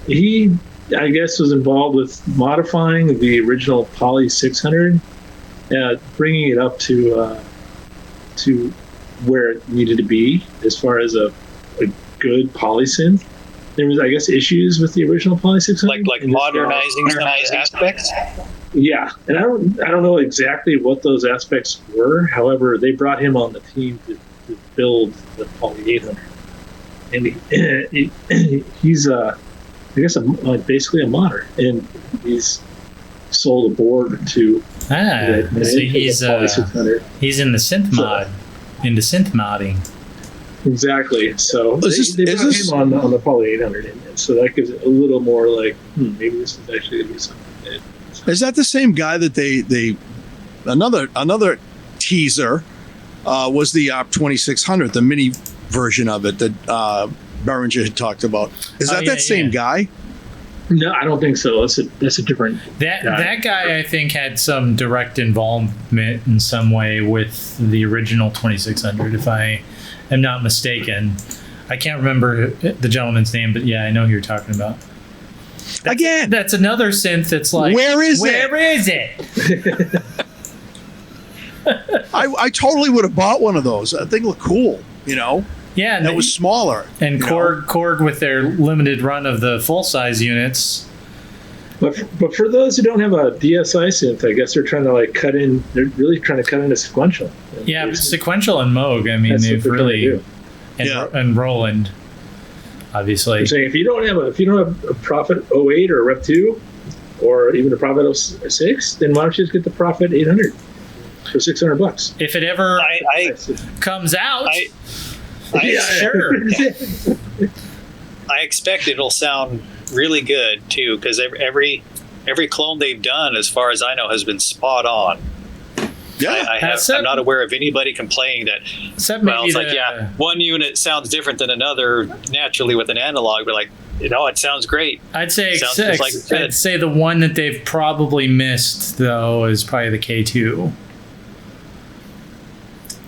He, I guess, was involved with modifying the original Poly 600, bringing it up to where it needed to be as far as a good poly synth. There was, I guess, issues with the original Poly 600, Like modernizing some aspects. Yeah, and I don't know exactly what those aspects were. However, they brought him on the team to build the Poly 800, and he's I guess basically a modder, and he's sold a board to. So he's Poly 600. he's in the synth mod, into synth modding. Exactly. So they brought him on the Poly 800, and so that gives it a little more like maybe this is actually going to be something. Is that the same guy that they another teaser was the ARP 2600, the mini version of it that Behringer had talked about? Is that same guy? No, I don't think so. That's a different. That guy I think had some direct involvement in some way with the original 2600, if I am not mistaken. I can't remember the gentleman's name, but yeah, I know who you're talking about. That's another synth that's like, where is it? I totally would have bought one of those. That thing looked cool, you know? Yeah. And it was smaller. And Korg with their limited run of the full-size units. But for those who don't have a DSI synth, I guess they're trying to cut in a sequential. Yeah, but sequential and Moog, I mean, they've really... And Roland, obviously. I'm saying if you don't have a Prophet 08 or a Rep 2 or even a Prophet 06, then why don't you just get the Prophet 800 for $600? If it ever comes out, sure. I expect it'll sound really good too, because every clone they've done, as far as I know, has been spot on. Yeah, I'm not aware of anybody complaining that. It's like, one unit sounds different than another naturally with an analog, but it sounds great. I'd say I'd say the one that they've probably missed though is probably the K2.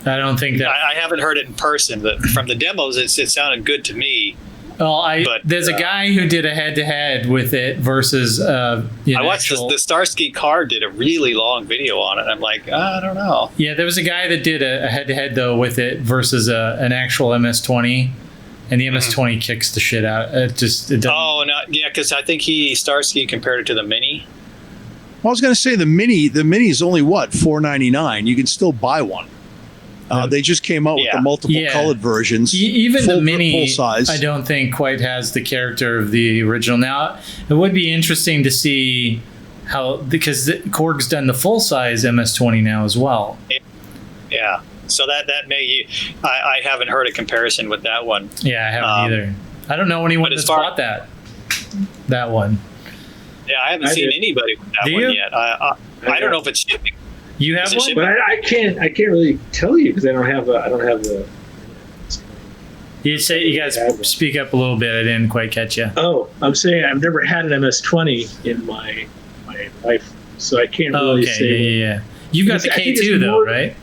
I don't think that I haven't heard it in person, but from the demos, it sounded good to me. Well, there's a guy who did a head-to-head with it versus. I watched the Starsky Car did a really long video on it. I'm like, I don't know. Yeah, there was a guy that did a head-to-head though with it versus an actual MS-20, and the MS-20 kicks the shit out. It doesn't. Oh no, yeah, because I think Starsky compared it to the Mini. Well, I was going to say the Mini is only $499. You can still buy one. They just came out with the multiple colored versions. Even the Mini, full size. I don't think quite has the character of the original. Now, it would be interesting to see because Korg's done the full size MS-20 now as well. Yeah, so that may I haven't heard a comparison with that one. Yeah, I haven't either. I don't know anyone that's bought that one. Yeah, I haven't seen anybody with that one yet. I don't know if it's shipping. You have one, but I can't really tell you because I don't have the. You say you guys speak up a little bit. I didn't quite catch you. Oh, I'm saying I've never had an MS-20 in my life, so I can't really say. Yeah. You've got the K2 though, right?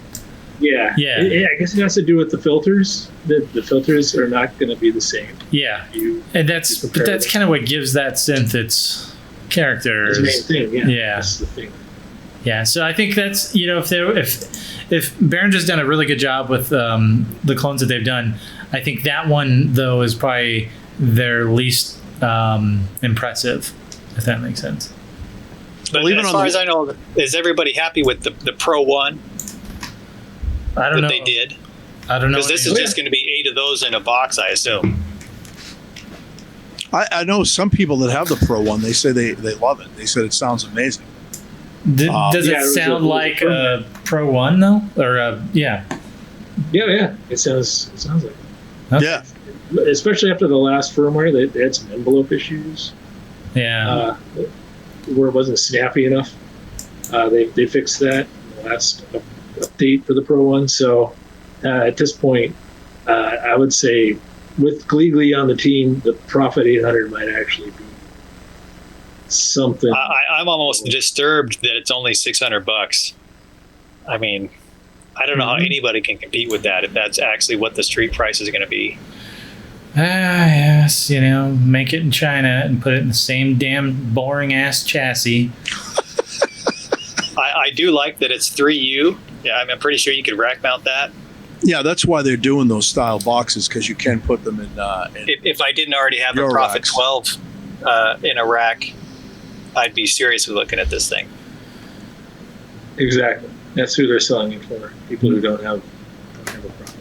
Yeah. I guess it has to do with the filters. The filters are not going to be the same. Yeah, and that's kind of what gives that synth its character. It's the main thing. Yeah. That's the thing. Yeah, so I think that's if Behringer's done a really good job with the clones that they've done, I think that one though is probably their least impressive, if that makes sense. But as far as I know, is everybody happy with the Pro 1? I don't know. They did. I don't know. Because this is just going to be 8 of those in a box, I assume. I know some people that have the Pro 1. They say they love it. They said it sounds amazing. Does it sound like a Pro 1 though? Or Yeah. It sounds like it. Okay. Yeah. Especially after the last firmware, they had some envelope issues. Yeah. Where it wasn't snappy enough. They fixed that in the last update for the Pro 1. So at this point, I would say with Gleegly on the team, the Prophet 800 might actually be something. I'm almost disturbed that it's only $600. I mean, I don't know how anybody can compete with that if that's actually what the street price is going to be. Yes, make it in China and put it in the same damn boring ass chassis. I do like that it's 3U. Yeah, I'm pretty sure you could rack mount that. Yeah, that's why they're doing those style boxes, because you can put them in. If I didn't already have a your Prophet racks. 12 in a rack, I'd be seriously looking at this thing. Exactly. That's who they're selling it for. People who don't have a Prophet.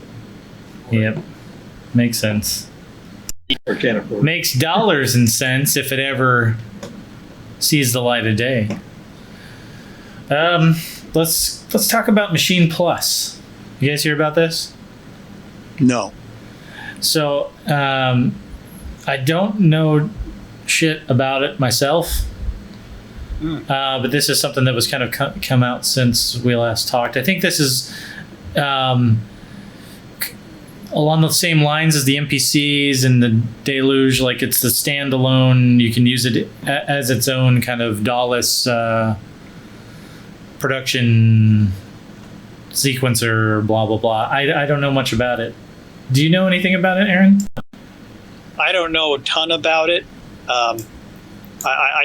Yep. Makes sense. Or can't afford it. Makes dollars and cents if it ever sees the light of day. Let's talk about Maschine Plus. You guys hear about this? No. So I don't know shit about it myself, but this is something that was kind of come out since we last talked. I think this is along the same lines as the MPCs and the Deluge. Like, it's the standalone. You can use it as its own kind of DAWless production sequencer, blah blah blah. I don't know much about it. Do you know anything about it, Aaron? I don't know a ton about it. I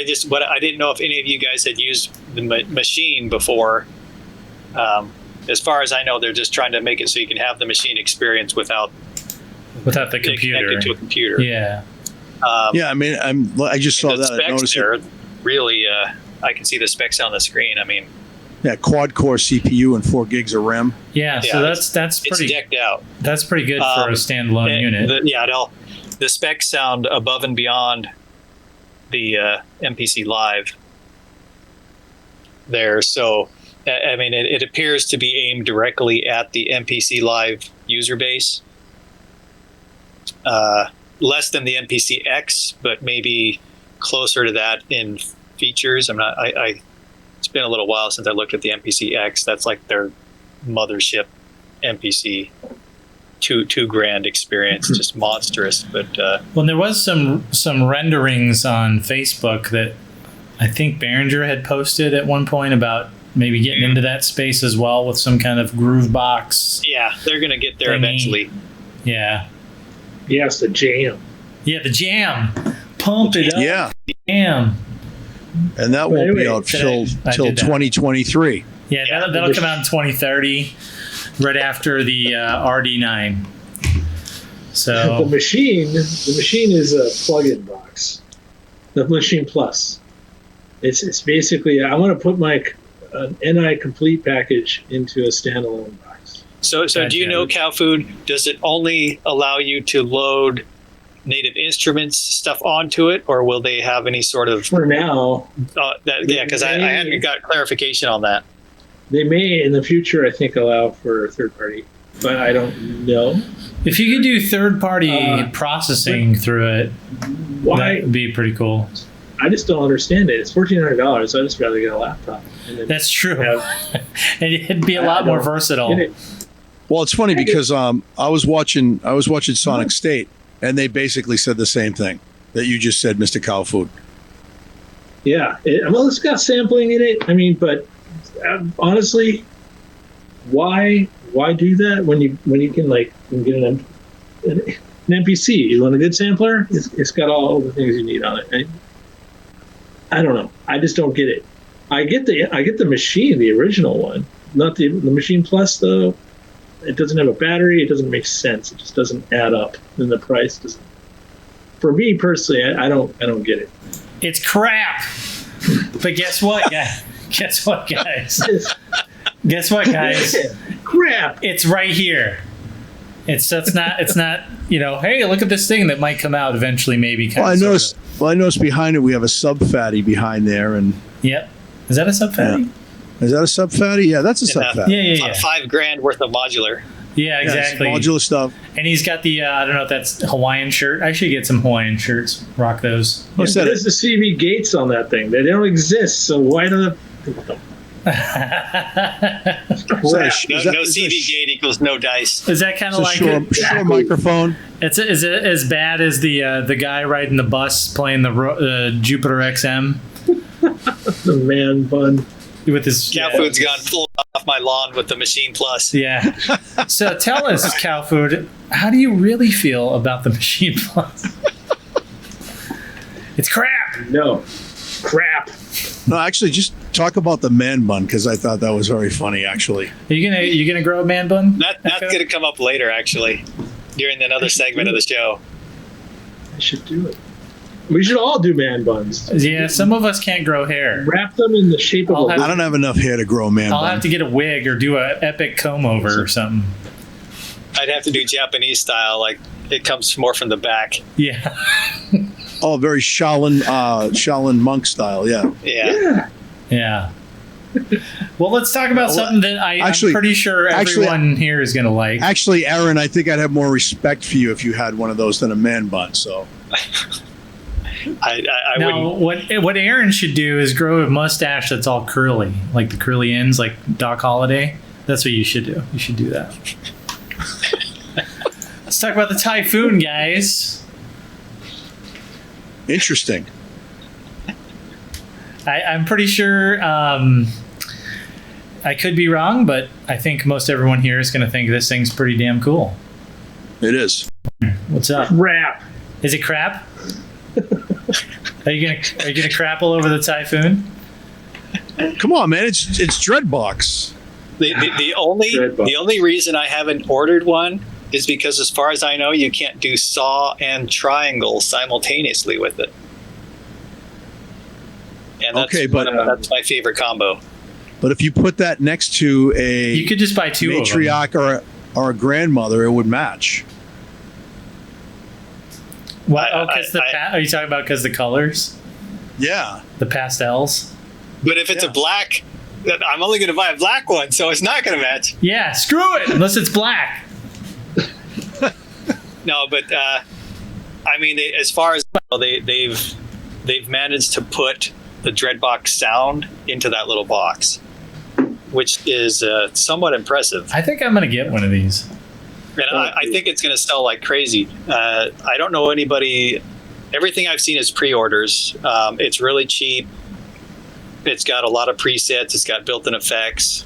didn't know if any of you guys had used the Maschine before. As far as I know, they're just trying to make it so you can have the Maschine experience without the computer. Connected to a computer. Yeah. Yeah, I mean, I just saw the that. I specs noticed there, it. really, I can see the specs on the screen. I mean, Yeah, quad core CPU and 4 gigs of RAM. Yeah, so that's it's pretty decked out. That's pretty good for a standalone unit. The specs sound above and beyond the MPC Live there. So, I mean, it appears to be aimed directly at the MPC Live user base. Less than the MPC X, but maybe closer to that in features. It's been a little while since I looked at the MPC X. That's like their mothership MPC. Two grand experience, just monstrous. But well, there was some renderings on Facebook that I think Behringer had posted at one point about maybe getting into that space as well with some kind of groove box. Yeah, they're gonna get there thingy. eventually. Yeah. Yes, the jam. Yeah, the jam. Pump it up. Yeah. Jam. And that won't be out till 2023. Yeah, that'll come out in 2030, right after the RD9. So the machine is a plug-in box. The Maschine Plus. It's basically, I want to put my NI complete package into a standalone box. So do you know, Cow Food? Does it only allow you to load native instruments stuff onto it, or will they have any sort of? For now. Because I hadn't got clarification on that. They may in the future, I think, allow for third party, but I don't know. if you could do third-party processing through it, Why? that would be pretty cool. I just don't understand it. It's $1,400, so I'd just rather get a laptop. And then That's true. have- And it'd be a lot more versatile. Get it. Well, it's funny because I was watching Sonic State, and they basically said the same thing that you just said, Mr. Cow Food. Yeah. Well, it's got sampling in it. I mean, but honestly, why do that when you can get an MPC? You want a good sampler? It's got all the things you need on it. I don't know. I just don't get it. I get the Maschine, the original one, not the Maschine Plus though. It doesn't have a battery. It doesn't make sense. It just doesn't add up. And the price doesn't. For me personally, I don't get it. It's crap. But guess what, guys? Guess what, guys? Crap. It's right here. It's not. Hey, look at this thing that might come out eventually. Maybe. I noticed behind it we have a sub fatty behind there, and Yep. Is that a sub fatty? is that a sub fatty? Yeah, that's a sub fatty. Yeah. $5,000 worth of modular. Yeah, exactly. Modular stuff. And he's got the I don't know if that's Hawaiian shirt. I should get some Hawaiian shirts. Rock those. There's the CV gates on that thing. They don't exist, so why do the No CV gate equals no dice. Is that kind of like sure microphone? Is it as bad as the guy riding the bus playing the Jupiter XM? The man bun With his Cow Food's gone full off my lawn with the Maschine Plus. Yeah. So tell us, Cow Food, how do you really feel about the Maschine Plus? It's crap. No, crap. No, actually, just talk about the man bun because I thought that was very funny. Actually, Are you gonna grow a man bun? That's going to come up later, actually, during another segment of the show. I should do it. We should all do man buns. Yeah, some of us can't grow hair. Wrap them in the shape of I don't have enough hair to grow a man I'll bun. have to get a wig or do a epic comb over or something. I'd have to do Japanese style, like it comes more from the back. Yeah. Oh, very Shaolin monk style. Yeah. Yeah. Yeah. Well, let's talk about something that I'm pretty sure actually, everyone here is going to like. Actually, Aaron, I think I'd have more respect for you if you had one of those than a man bun. So. I now, wouldn't. what Aaron should do is grow a mustache that's all curly, like the curly ends, like Doc Holliday. That's what you should do. You should do that. Let's talk about the Typhon, guys. Interesting. I'm pretty sure. I could be wrong, but I think most everyone here is going to think this thing's pretty damn cool. It is. What's up? Crap. Is it crap? Are you gonna crap all over the Typhon? Come on, man! It's Dreadbox. The only reason I haven't ordered one is because, as far as I know, you can't do saw and triangle simultaneously with it. And that's that's my favorite combo. But if you put that next to a you could just buy two Matriarch or a Grandmother, it would match. What? Are you talking about because the colors? Yeah. The pastels? But if it's a black, I'm only going to buy a black one, so it's not going to match. Yeah, screw it, unless it's black. No, but I mean, as far as they've managed to put the Dreadbox sound into that little box, which is somewhat impressive. I think I'm going to get one of these. And I think it's going to sell like crazy. I don't know anybody. Everything I've seen is pre-orders. It's really cheap. It's got a lot of presets. It's got built-in effects.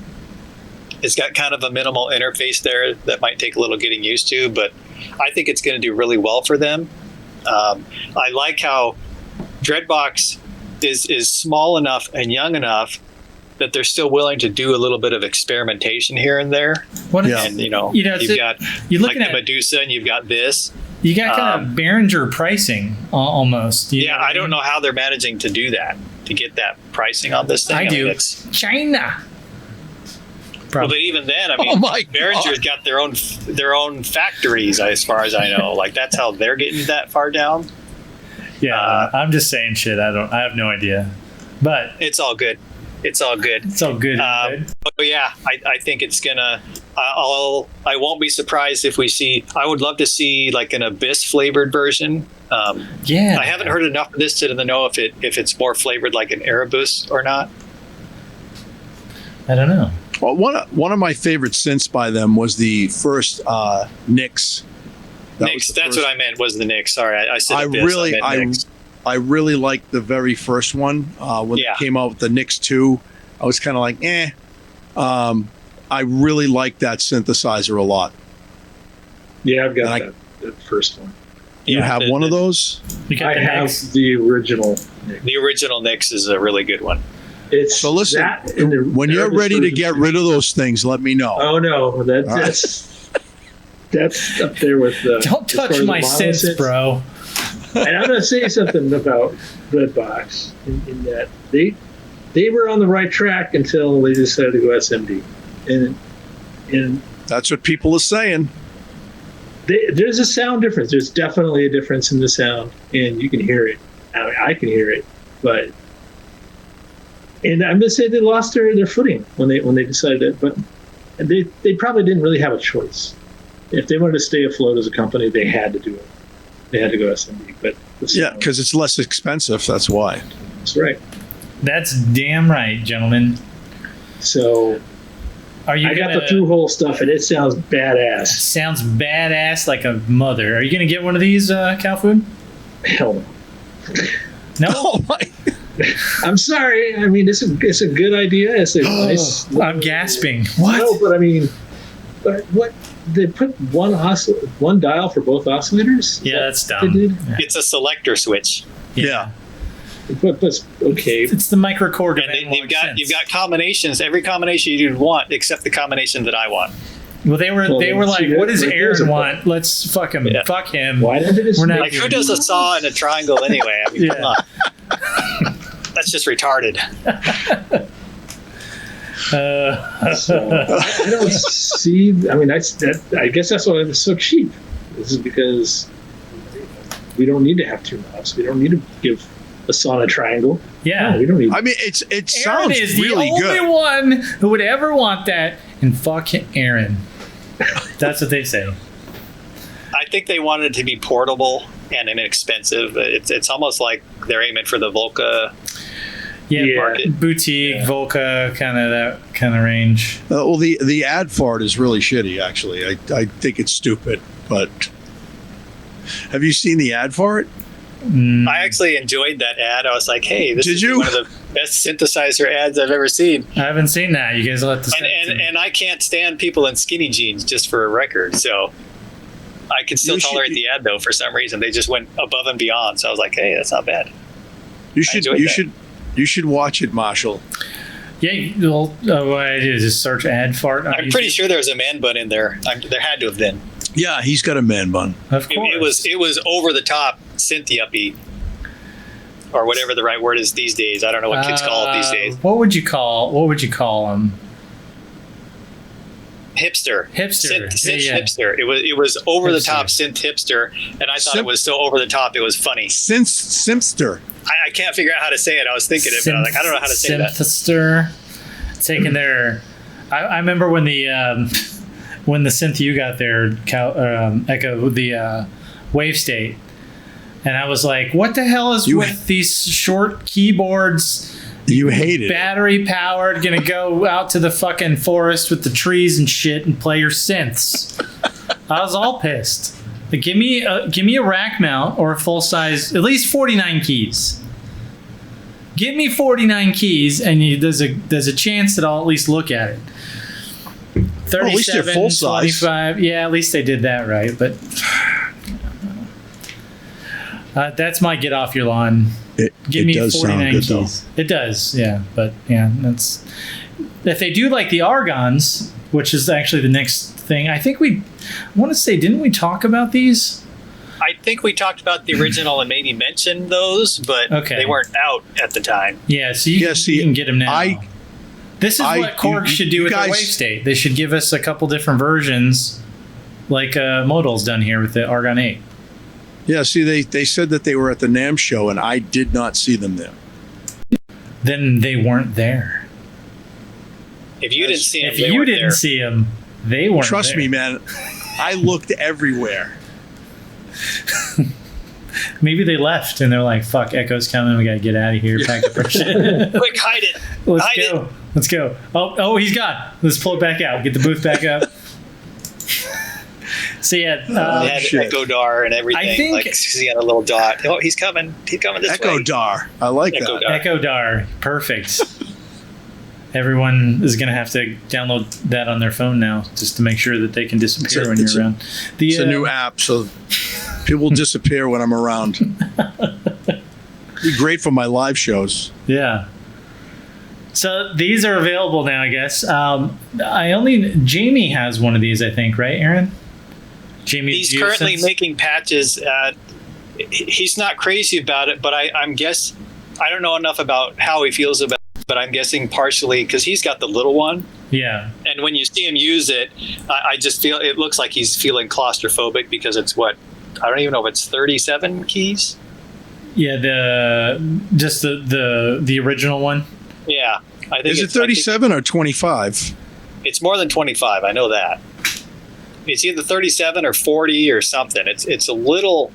It's got kind of a minimal interface there that might take a little getting used to, but I think it's going to do really well for them. I like how Dreadbox is small enough and young enough that they're still willing to do a little bit of experimentation here and there. And you've got like the Medusa, and you've got this. You got kind of Behringer pricing almost. I don't know how they're managing to do that, to get that pricing on this thing. I do. China. Well, but even then, I mean, Behringer's got their own factories, as far as I know. Like that's how they're getting that far down. Yeah, I'm just saying shit. I have no idea, but it's all good. It's all good. It's all good. But yeah, I think it's gonna. I won't be surprised if we see. I would love to see like an Abyss flavored version. I haven't heard enough of this to know if it's more flavored like an Erebus or not. I don't know. Well, one of my favorite synths by them was the first Nyx. That's what I meant. Was the Nyx? Sorry, I said Abyss. I really liked the very first one when it came out with the Nyx 2. I was kind of like, eh. I really liked that synthesizer a lot. Yeah, I've got that first one. You have one of those? I have the original Nyx. The original Nyx is a really good one. So listen, when you're ready to get rid of those things, let me know. Oh no, that's up there with the. Don't touch my synths, bro. And I'm going to say something about Dreadbox in that they were on the right track until they decided to go SMD, and that's what people are saying. There's a sound difference. There's definitely a difference in the sound, and you can hear it. I can hear it, and I'm going to say they lost their footing when they decided it. But they probably didn't really have a choice. If they wanted to stay afloat as a company, they had to do it. They had to go SMD. But Yeah, because it's less expensive. That's why. that's right. That's damn right, gentlemen. So Are you I got gonna, the through-hole stuff, and it sounds badass. Sounds badass like a mother. Are you gonna get one of these, cow food? Hell no. No. Oh my! I'm sorry. I mean, it's a good idea. It's a nice. I'm gasping. What? No, but I mean, but what? They put one dial for both oscillators? Yeah, that's They dumb. did? Yeah. It's a selector switch. Yeah. But okay. It's the microcord. And you've got combinations, every combination you want except the combination that I want. Well, they were like, see, what does there's Aaron a want? Let's fuck him. Yeah. Fuck him. Why didn't they just We're not Like, who does a saw and a triangle anyway? I mean, Yeah. come on. That's just retarded. So, I don't see. I mean, I guess that's why it's so cheap. This is because we don't need to have two knobs. We don't need to give a saw a triangle. Yeah. No, we don't need. I mean, it Aaron sounds is really the only good. one who would ever want that. And fuck Aaron. That's what they say. I think they wanted it to be portable and inexpensive. It's almost like they're aiming for the Volca. Yeah, market. boutique, Volca, kind of that kind of range. Well, the ad for it is really shitty. Actually, I think it's stupid. But have you seen the ad for it? I actually enjoyed that ad. I was like, hey, this Did is you? one of the best synthesizer ads I've ever seen. I haven't seen that. You guys will have to. And I can't stand people in skinny jeans, just for a record. So I can still You should- tolerate the ad, though. For some reason, they just went above and beyond. So I was like, hey, that's not bad. You should. enjoyed You that. should. You should watch it, Marshall. Yeah, well, what I did is just search ad fart. on I'm pretty YouTube. sure there was a man bun in there. There had to have been. Yeah, he's got a man bun. Of course, It was over the top synth yuppie, or whatever the right word is these days. I don't know what kids call it these days. What would you call them? Hipster. Hipster. Synth Yeah. hipster. It was over the Hipster. top synth hipster, and I thought Sim- it was so over the top it was funny. Simpster. I can't figure out how to say it. I was thinking it, but I was like, I don't know how to say that. Synthester, taking their. I remember when the synth you got there, Echo, the wave state, and I was like, what the hell is with these short keyboards? You hate it. Battery powered, gonna go out to the fucking forest with the trees and shit and play your synths. I was all pissed. Like, give me a rack mount or a full size, at least 49 keys. Give me 49 keys, and there's a chance that I'll at least look at it. 37, at least they're full size. 25. Yeah, at least they did that right. But that's my get off your lawn. Give me does 49 sound good, keys. It does, yeah. But yeah, that's if they do like the Argons, which is actually the next thing. I want to say, didn't we talk about these? I think we talked about the original and maybe mentioned those, but Okay. they weren't out at the time. Yeah, so you can get them now. This is what Korg should do with their wave state. They should give us a couple different versions, like Modal's done here with the Argon 8. Yeah, see, they said that they were at the NAMM show, and I did not see them there. Then they weren't there. If you didn't see them, If you didn't see them, they weren't Trust there. me, man. I looked everywhere. Maybe they left and they're like, fuck, Echo's coming. We got to get out of here. Pack up our shit. Quick, hide it. Let's Hide go. Let's go. Oh, he's gone. Let's pull it back out. Get the booth back up. So yeah, They had Echo Dar and everything. I think- like, he had a little dot. Oh, he's coming. He's coming this way. Echo Dar. I like Echo that. Dar. Echo Dar, perfect. Everyone is going to have to download that on their phone now, just to make sure that they can disappear when you're around. It's a new app, so people will disappear when I'm around. Be great for my live shows. Yeah. So these are available now, I guess. Jamie has one of these, I think, right, Aaron? Jamie. He's currently making patches. He's not crazy about it, but I don't know enough about how he feels about it, but I'm guessing partially because he's got the little one. Yeah. And when you see him use it, I just feel it looks like he's feeling claustrophobic because it's I don't even know if it's 37 keys. Yeah, the original one. Yeah, I think Is it 37 or 25? It's more than 25. I know that. It's either 37 or 40 or something. It's a little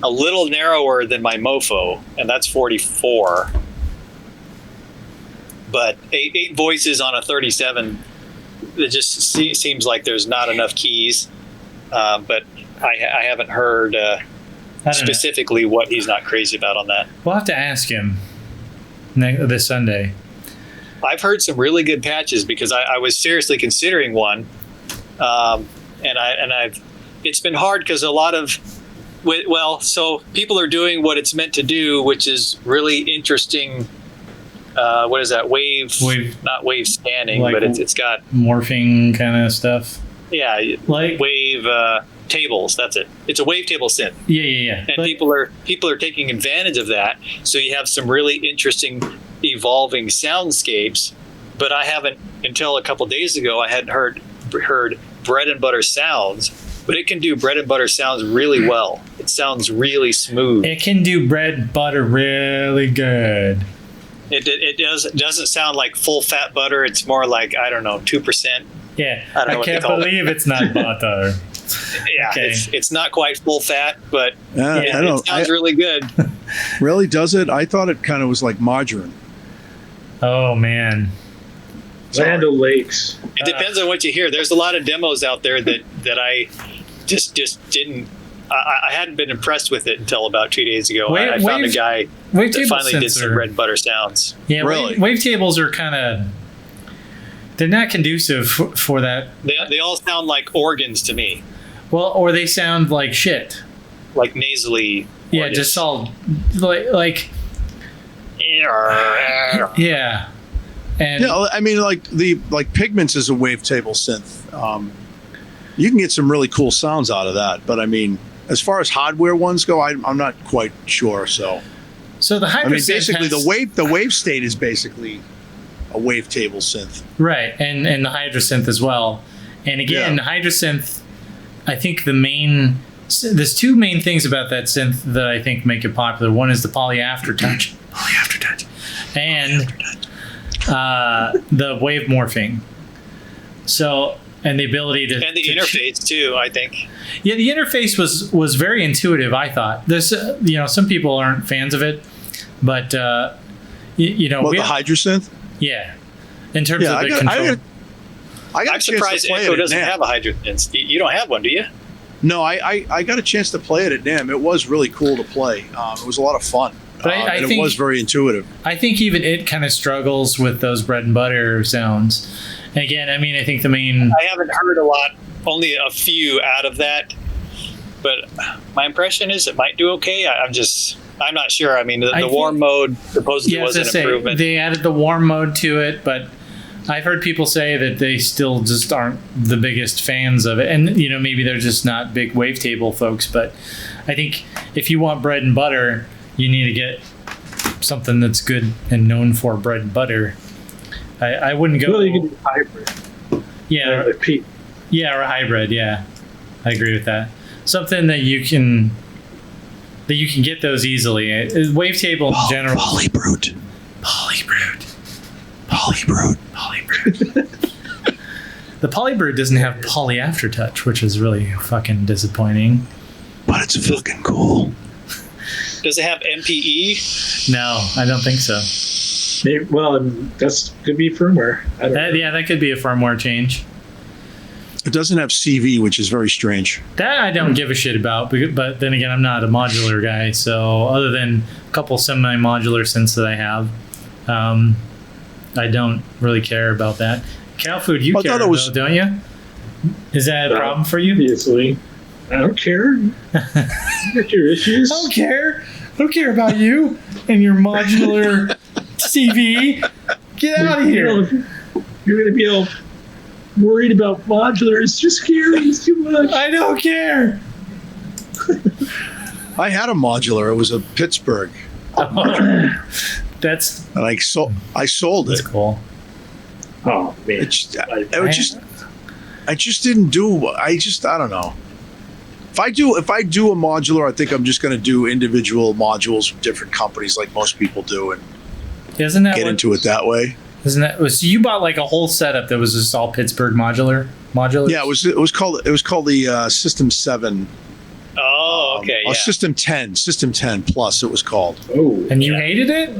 narrower than my Mofo, and that's 44. But eight voices on a 37, it just seems like there's not enough keys. But I haven't heard specifically what he's not crazy about on that. We'll have to ask him this Sunday. I've heard some really good patches because I was seriously considering one, it's been hard because a lot of so people are doing what it's meant to do, which is really interesting. What is that? Wave, not wave scanning, like, but it's got morphing kind of stuff. Yeah, like wave tables. That's it. It's a wavetable synth. Yeah. And people are taking advantage of that. So you have some really interesting evolving soundscapes. But I haven't, until a couple days ago, I hadn't heard bread and butter sounds. But it can do bread and butter sounds really well. It sounds really smooth. It can do bread and butter really good. It doesn't sound like full fat butter. It's more like, I don't know, 2%. Yeah, I can't believe it's not butter. Yeah, okay. It's not quite full fat, but it sounds really good. Really, does it? I thought it kind of was like margarine. Oh, man. Land O'Lakes. It depends on what you hear. There's a lot of demos out there that I just didn't. I hadn't been impressed with it until about 2 days ago. I found a guy that finally did some bread and butter sounds. Yeah, really? Wavetables are kind of... They're not conducive for that. They all sound like organs to me. Well, or they sound like shit. Like nasally. Yeah, organs. just all like. Yeah. And yeah, I mean, like Pigments is a wavetable synth. You can get some really cool sounds out of that, but I mean, as far as hardware ones go, I'm not quite sure. So the Hydra basically the wave state is basically a wavetable synth, right? And the Hydra synth as well. And again, Hydra synth, I think there's two main things about that synth that I think make it popular. One is the poly aftertouch, and the wave morphing. So, and the ability to... And the interface too, I think. Yeah, the interface was very intuitive, I thought. There's, some people aren't fans of it, but, the Hydra synth? Yeah. In terms of the control. I'm surprised Echo doesn't have a Hydra synth. You don't have one, do you? No, I got a chance to play it at NAMM. It was really cool to play. It was a lot of fun. But I think it was very intuitive. I think even it kind of struggles with those bread and butter sounds. And again, I mean, I think the main... I haven't heard a lot, only a few out of that. But my impression is it might do okay. I'm not sure. I mean, the warm mode supposedly was an improvement. They added the warm mode to it, but I've heard people say that they still just aren't the biggest fans of it. And, maybe they're just not big wavetable folks. But I think if you want bread and butter, you need to get something that's good and known for bread and butter. I wouldn't go... Well, you can do hybrid. Yeah. Or a hybrid, yeah. I agree with that. Something that you can get those easily. Wavetable in general... PolyBrute. The PolyBrute doesn't have poly aftertouch, which is really fucking disappointing. But it's fucking cool. Does it have MKII? No, I don't think so. Well, that could be firmware. That could be a firmware change. It doesn't have CV, which is very strange. That I don't give a shit about, but then again, I'm not a modular guy, so other than a couple semi-modular synths that I have, I don't really care about that. Cow food, you care though, don't you? Is that a problem for you? Obviously. I don't care. You got your issues. I don't care. I don't care about you and your modular CV. Get out of here. You're going to be all worried about modular. It's just scary. It's too much. I don't care. I had a modular. It was a Pittsburgh. That's... And I sold it. That's cool. Oh, man. I just didn't do... I don't know. If I do a modular, I think I'm just going to do individual modules from different companies like most people do and Isn't that get into it that way. Isn't that so? You bought like a whole setup that was just all Pittsburgh modular. Yeah, it was called the System 7. Oh, okay. Or System 10 Plus. It was called. Oh, And you hated it?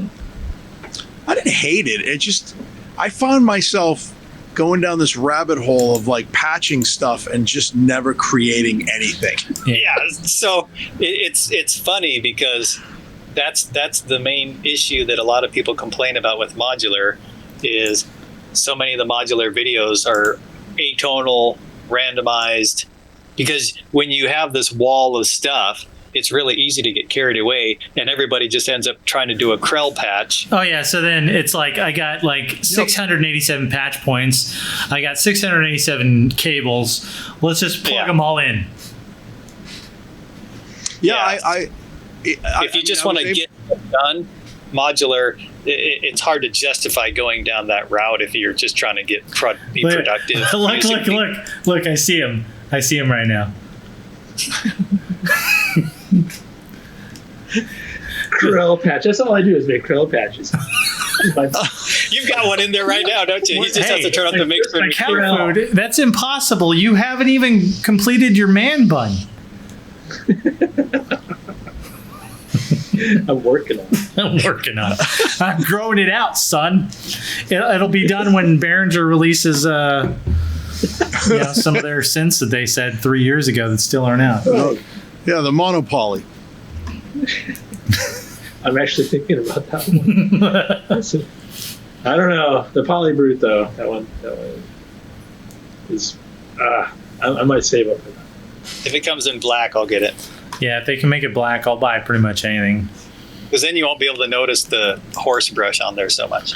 I didn't hate it. I found myself going down this rabbit hole of like patching stuff and just never creating anything. Yeah. So it's funny because that's the main issue that a lot of people complain about with modular is so many of the modular videos are atonal, randomized, because when you have this wall of stuff, it's really easy to get carried away, and everybody just ends up trying to do a Krell patch. Oh yeah, so then it's like I got like 687 patch points. I got 687 cables. Let's just plug them all in. Yeah, if you just want to get it done, modular, it's hard to justify going down that route if you're just trying to be productive. Look! I see him. I see him right now. Krell patch. That's all I do is make Krell patches. You've got one in there right now, don't you? He just has to turn up the mixer. Cow food. That's impossible. You haven't even completed your man bun. I'm working on it. I'm growing it out, son. It'll be done when Behringer releases some of their synths that they said 3 years ago that still aren't out. Oh. Yeah, the monopoly. I'm actually thinking about that one. I don't know. The PolyBrute, though, that one is. I might save up for that. If it comes in black, I'll get it. Yeah, if they can make it black, I'll buy pretty much anything. Because then you won't be able to notice the horse brush on there so much.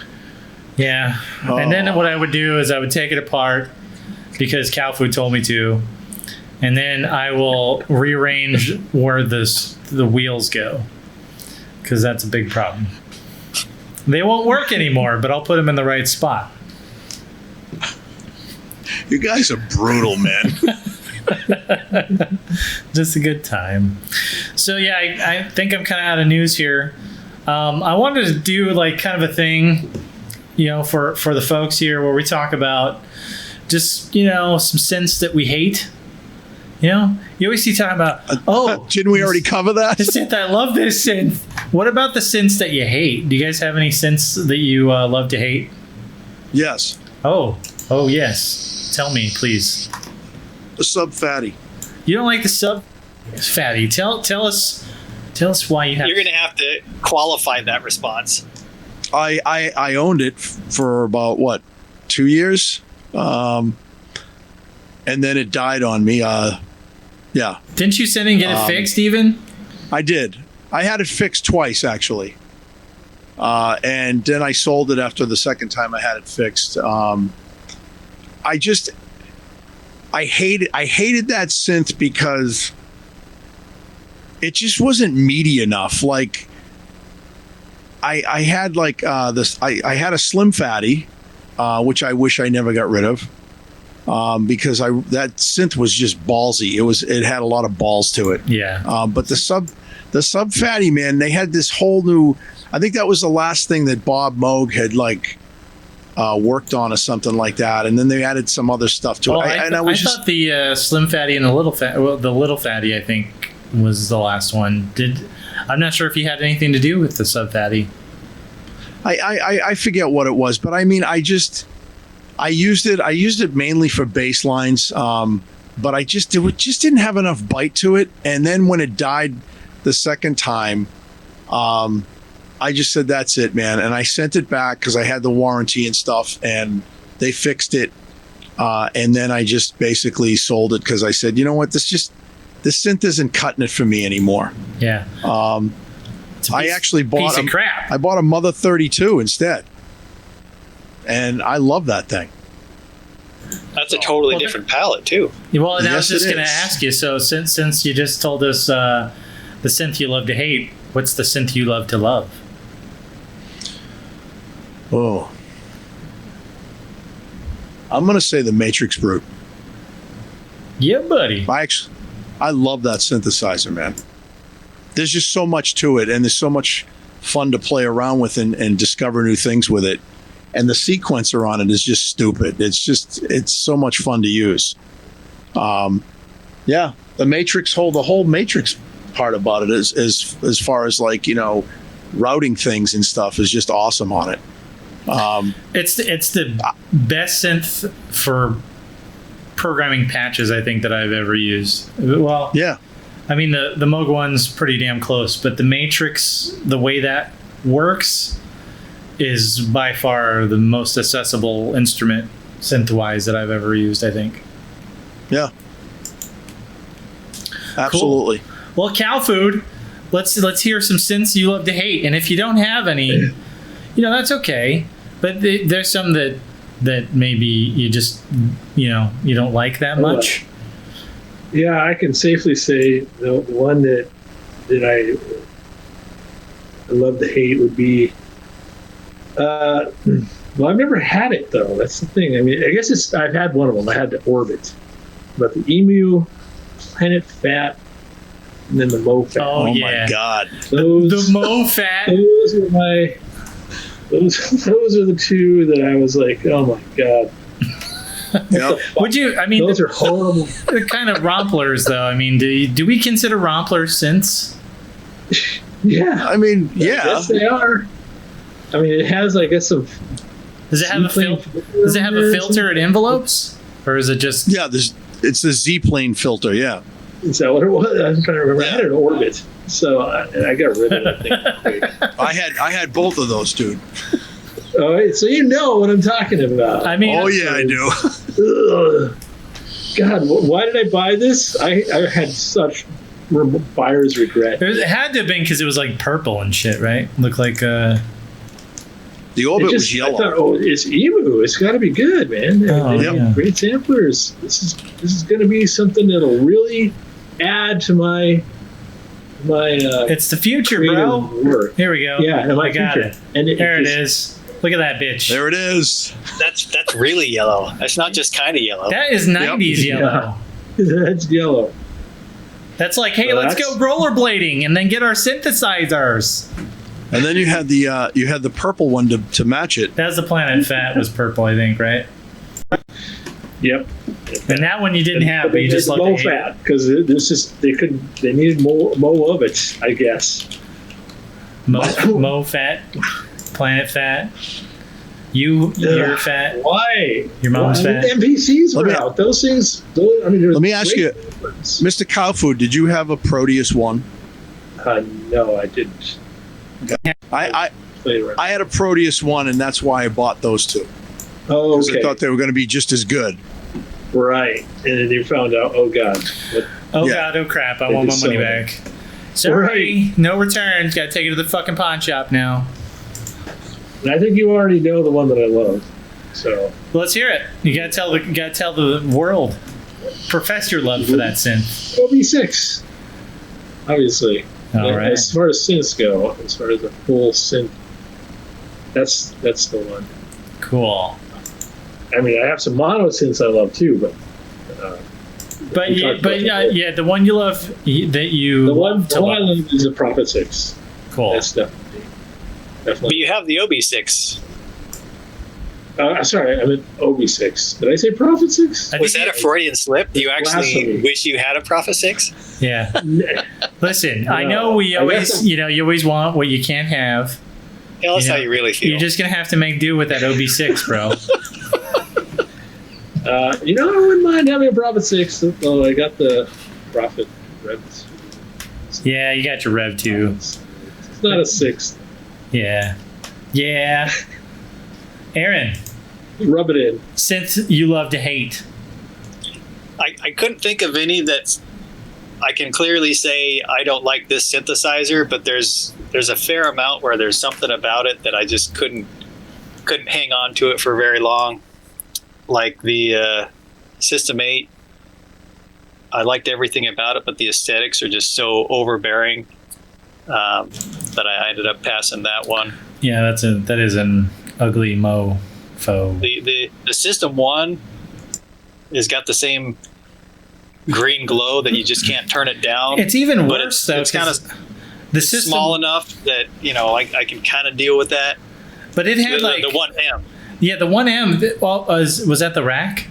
Yeah. Oh. And then what I would do is I would take it apart because cow food told me to. And then I will rearrange where the wheels go. Because that's a big problem. They won't work anymore, but I'll put them in the right spot. You guys are brutal, man. Just a good time. So yeah, I think I'm kind of out of news here. I wanted to do like kind of a thing, for the folks here where we talk about just some synths that we hate. You always see talking about didn't we already cover that? This synth, I love this synth. What about the synths that you hate? Do you guys have any synths that you love to hate? Yes. Oh yes. Tell me, please. The sub-fatty. You don't like the sub-fatty. Tell us why you have. You're going to have to qualify that response. I owned it for about 2 years, and then it died on me. Yeah. Didn't you send and get it fixed even? I did. I had it fixed twice actually, and then I sold it after the second time I had it fixed. I hated that synth because it just wasn't meaty enough. Like I had like this. I had a Slim Fatty, which I wish I never got rid of, because that synth was just ballsy. It had a lot of balls to it. Yeah. But the sub Fatty, man, they had this whole new. I think that was the last thing that Bob Moog had worked on or something like that, and then they added some other stuff to it. I thought the Slim Fatty and the Little Fatty, I think, was the last one. I'm not sure if he had anything to do with the Sub Fatty. I forget what it was, but I mean, I used it mainly for bass lines, but it just didn't have enough bite to it. And then when it died the second time, I just said, that's it, man. And I sent it back because I had the warranty and stuff, and they fixed it. And then I just basically sold it because I said, you know what, this synth isn't cutting it for me anymore. Yeah. I actually bought piece of crap. I bought a Mother 32 instead, and I love that thing. That's a totally different palette too. Well, and I was Yes, just it going to is. ask you. So since you just told us the synth you love to hate, what's the synth you love to love? Oh, I'm gonna say the Matrix Brute. Yeah, buddy. I love that synthesizer, man. There's just so much to it, and there's so much fun to play around with and discover new things with it. and the sequencer on it is just stupid. It's so much fun to use. Yeah, the whole matrix part about it is as far as like, you know, routing things and stuff is just awesome on it. It's the best synth for programming patches I think that I've ever used. Well, yeah, I mean the Moog one's pretty damn close, but the Matrix, the way that works, is by far the most accessible instrument synth-wise that I've ever used, I think. Yeah, absolutely. Cool. Well, cow food. Let's hear some synths you love to hate, and if you don't have any, you know, that's okay. But there's some that maybe you just, you know, you don't like that much. Yeah, I can safely say the one that I love to hate would be. Well, I've never had it though. That's the thing. I mean, I guess I've had one of them. I had the Orbit, but the Emu, Planet Fat, and then the Mo Fat. Oh yeah. My God. The Mo Fat. Those are the two that I was like, oh my God. Yep. Would you? I mean, those are horrible. They're kind of romplers, though. I mean, do we consider romplers synths? Yeah. I mean, yeah. Yes, they are. I mean, it has, I guess, some. Does it have a filter? Does it have a filter and envelopes, or is it just? Yeah, it's the Z-plane filter. Yeah. Is that what it was? I'm trying to remember. I had an Orbit, so I got rid of that thing. I had both of those, dude. All right, so you know what I'm talking about. I mean, oh yeah, I do. Ugh. God, why did I buy this? I had such buyer's regret. It had to have been because it was like purple and shit, right? Looked like the Orbit was yellow. I thought, oh, it's Emu. It's got to be good, man. Oh, yeah. Great samplers. This is going to be something that'll really add to my. It's the future, bro. Work. Here we go. Yeah, and I got future. it. And there it is. Look at that bitch. There it is. That's really yellow. That's not just kind of yellow. That is 90s yellow. That's yellow. That's like, hey, let's go rollerblading and then get our synthesizers. And then you had the purple one to match it. That's the Planet Fat was purple, I think, right? Yep. And that one you didn't have, but you just loved Mo to hate Fat because they needed Mo of it, I guess. Mo Fat, Planet Fat. You're fat. Why? Your mom's fat. NPCs were out. Those things. Let me ask you, Mr. Cowfood, did you have a Proteus one? No, I didn't. Okay. I had a Proteus one, and that's why I bought those two. Oh, because okay. I thought they were going to be just as good. Right, and then you found out. Oh God. God! Oh crap! I want my money back. Sorry, no returns. Got to take it to the fucking pawn shop now. And I think you already know the one that I love. So let's hear it. You gotta tell the world. Profess your love for that synth. OB6, obviously. All right. As far as synths go, as far as a full synth, that's the one. Cool. I mean, I have some mono synths I love too, but. Yeah, the one you love the one I love is a Prophet 6. Cool. That's definitely. But you have the OB6. Sorry, I meant OB6. Did I say Prophet 6? Was that a Freudian slip? Do you actually wish you had a Prophet 6? Yeah. Listen, I know we always, you always want what you can't have. Tell us how you really feel. You're just going to have to make do with that OB6, bro. I wouldn't mind having a Prophet 6, though I got the Prophet Rev 2. Yeah, you got your Rev 2. It's not a 6. Yeah. Yeah. Aaron. Rub it in. Synth you love to hate. I couldn't think of any that I can clearly say I don't like this synthesizer, but there's a fair amount where there's something about it that I just couldn't hang on to it for very long. Like the System 8. I liked everything about it, but the aesthetics are just so overbearing that I ended up passing that one. Yeah, that is an ugly mofo. The System 1 has got the same green glow that you just can't turn it down. It's even worse, though. It's kind of the system small enough that I can kind of deal with that. But it had the 1M. Yeah, the 1M. Well, was that the rack?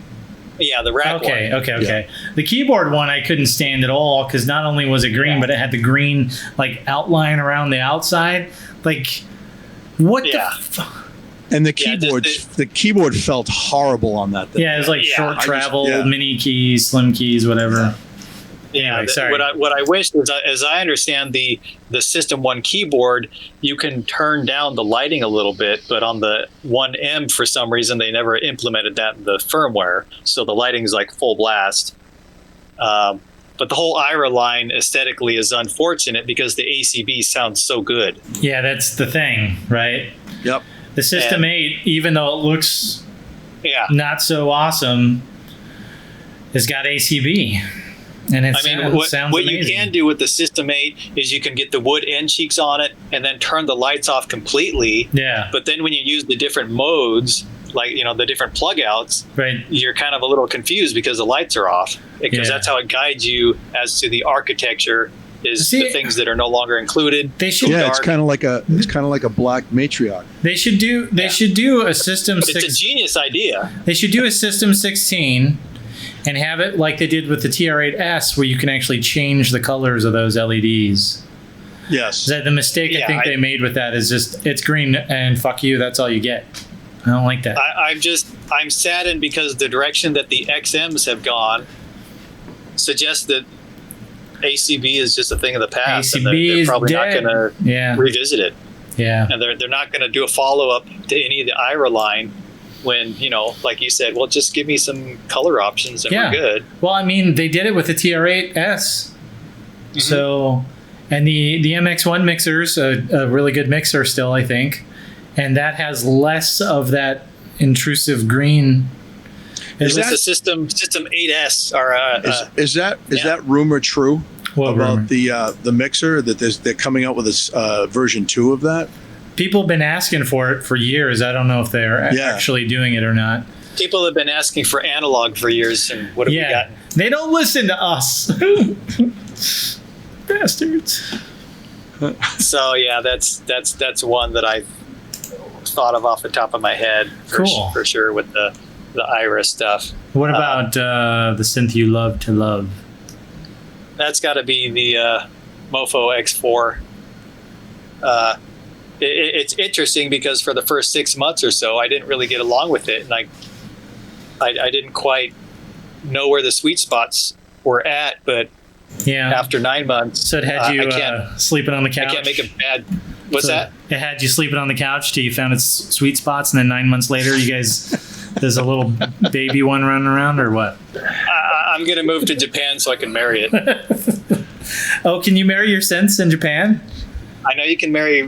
Yeah, the rack one. Okay. The keyboard one I couldn't stand at all because not only was it green, but it had the green like outline around the outside. Like, what the? And the keyboard, the keyboard felt horrible on that thing. Yeah, it was like short travel, mini keys, slim keys, whatever. Yeah, what I wish is, as I understand the System 1 keyboard, you can turn down the lighting a little bit, but on the 1M, for some reason, they never implemented that in the firmware, so the lighting is like full blast. But the whole IRA line aesthetically is unfortunate because the ACB sounds so good. Yeah, that's the thing, right? Yep. The System 8, even though it looks not so awesome, has got ACB. And it sounds what amazing. You can do with the System 8 is you can get the wood end cheeks on it and then turn the lights off completely. Yeah. But then when you use the different modes, like, the different plug outs, right, you're kind of a little confused because the lights are off. Because that's how it guides you as to the architecture is the things that are no longer included. They should, it's kind of like a black matriarch. They should do a System 6. It's a genius idea. They should do a System 16 and have it like they did with the TR-8S, where you can actually change the colors of those LEDs. Yes. The mistake I think they made with that is just it's green and fuck you. That's all you get. I don't like that. I'm saddened because the direction that the XMs have gone suggests that ACB is just a thing of the past. ACB and they're probably dead. not going to revisit it. Yeah. And they're not going to do a follow-up to any of the IRA line when, like you said, well, just give me some color options and we're good. Well, I mean, they did it with the TR-8S. Mm-hmm. So, and the MX1 mixer's a really good mixer still, I think. And that has less of that intrusive green. Is that the System 8S? Or, is that rumor true about the mixer, that they're coming out with a version 2 of that? People have been asking for it for years. I don't know if they're actually doing it or not. People have been asking for analog for years, and what have we gotten? They don't listen to us. Bastards. So that's one that I thought of off the top of my head for sure with the IRA stuff. What about the synth you love to love? That's got to be the Mofo X4. It's interesting because for the first 6 months or so, I didn't really get along with it, and I didn't quite know where the sweet spots were at. But after 9 months, so it had you sleeping on the couch. I can't make a bad. What's that? It had you sleeping on the couch till you found its sweet spots, and then 9 months later, you guys, there's a little baby one running around, or what? I'm gonna move to Japan so I can marry it. Oh, can you marry your synths in Japan? I know you can marry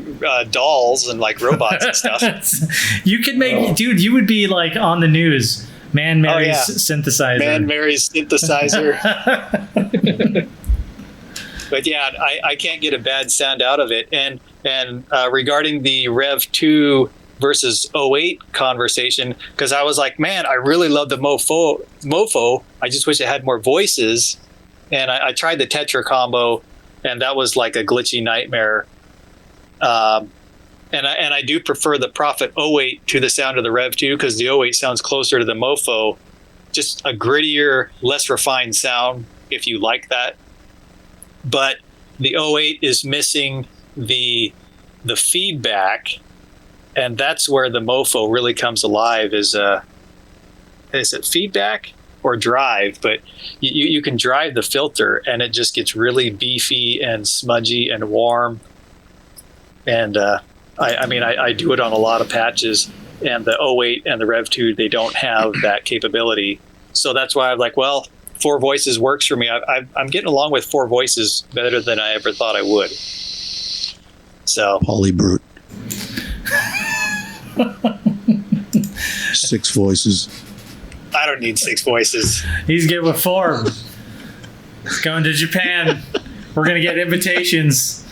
dolls and like robots and stuff. You could make, dude, you would be like on the news. Man marries synthesizer. Man marries synthesizer. But yeah, I can't get a bad sound out of it. And regarding the Rev 2 versus 08 conversation, because I was like, man, I really love the Mofo. I just wish it had more voices. And I tried the Tetra combo, and that was like a glitchy nightmare. And I do prefer the Prophet 08 to the sound of the Rev 2 because the 08 sounds closer to the Mofo. Just a grittier, less refined sound if you like that. But the 08 is missing the feedback, and that's where the Mofo really comes alive. Is it feedback or drive? But you can drive the filter, and it just gets really beefy and smudgy and warm. And I do it on a lot of patches, and the 08 and the Rev 2, they don't have that capability. So that's why I'm like, well, 4 voices works for me. I'm getting along with 4 voices better than I ever thought I would. So PolyBrute. 6 voices. I don't need 6 voices. He's good with 4. He's going to Japan. We're gonna get invitations.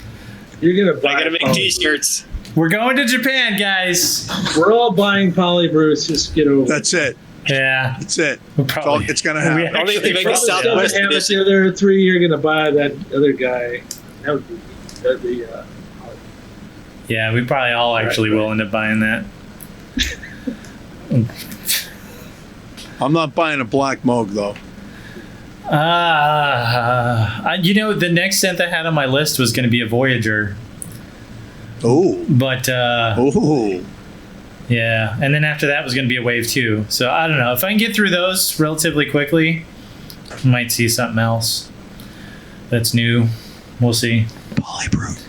You're gonna buy. I gotta make T-shirts. We're going to Japan, guys. We're all buying PolyBrutes. Just get over. That's it. Yeah, that's it. It's gonna happen. Only if they make a Southwest edition. The other 3, you're gonna buy that other guy. That'd be yeah, we probably all actually will end up buying that. I'm not buying a black Moog though. The next synth I had on my list was going to be a Voyager. Oh. But oh. yeah, and then after that was going to be a Wave 2. So I don't know. If I can get through those relatively quickly, I might see something else that's new. We'll see. PolyBrute.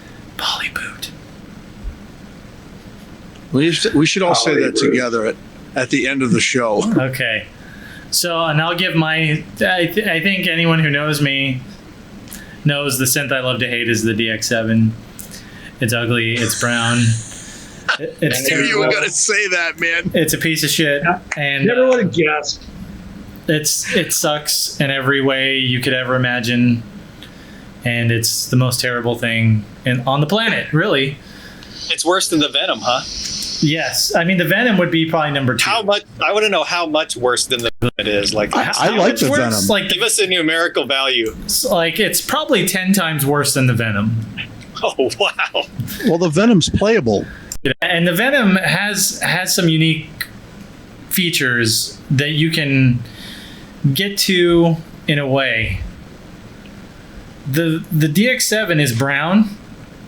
We should all say that together at the end of the show. Okay. So, and I'll give my... I think anyone who knows me knows the synth I love to hate is the DX7. It's ugly. It's brown. It's I knew you were going to say that, man. It's a piece of shit. And never would have guessed. It sucks in every way you could ever imagine. And it's the most terrible thing on the planet, really. It's worse than the Venom, huh? Yes. I mean, the Venom would be probably number 2. How much? I want to know how much worse than the Venom it is. Like, I like the Venom. Like, give us a numerical value. It's probably 10 times worse than the Venom. Oh, wow. Well, the Venom's playable. And the Venom has some unique features that you can get to in a way. The DX7 is brown.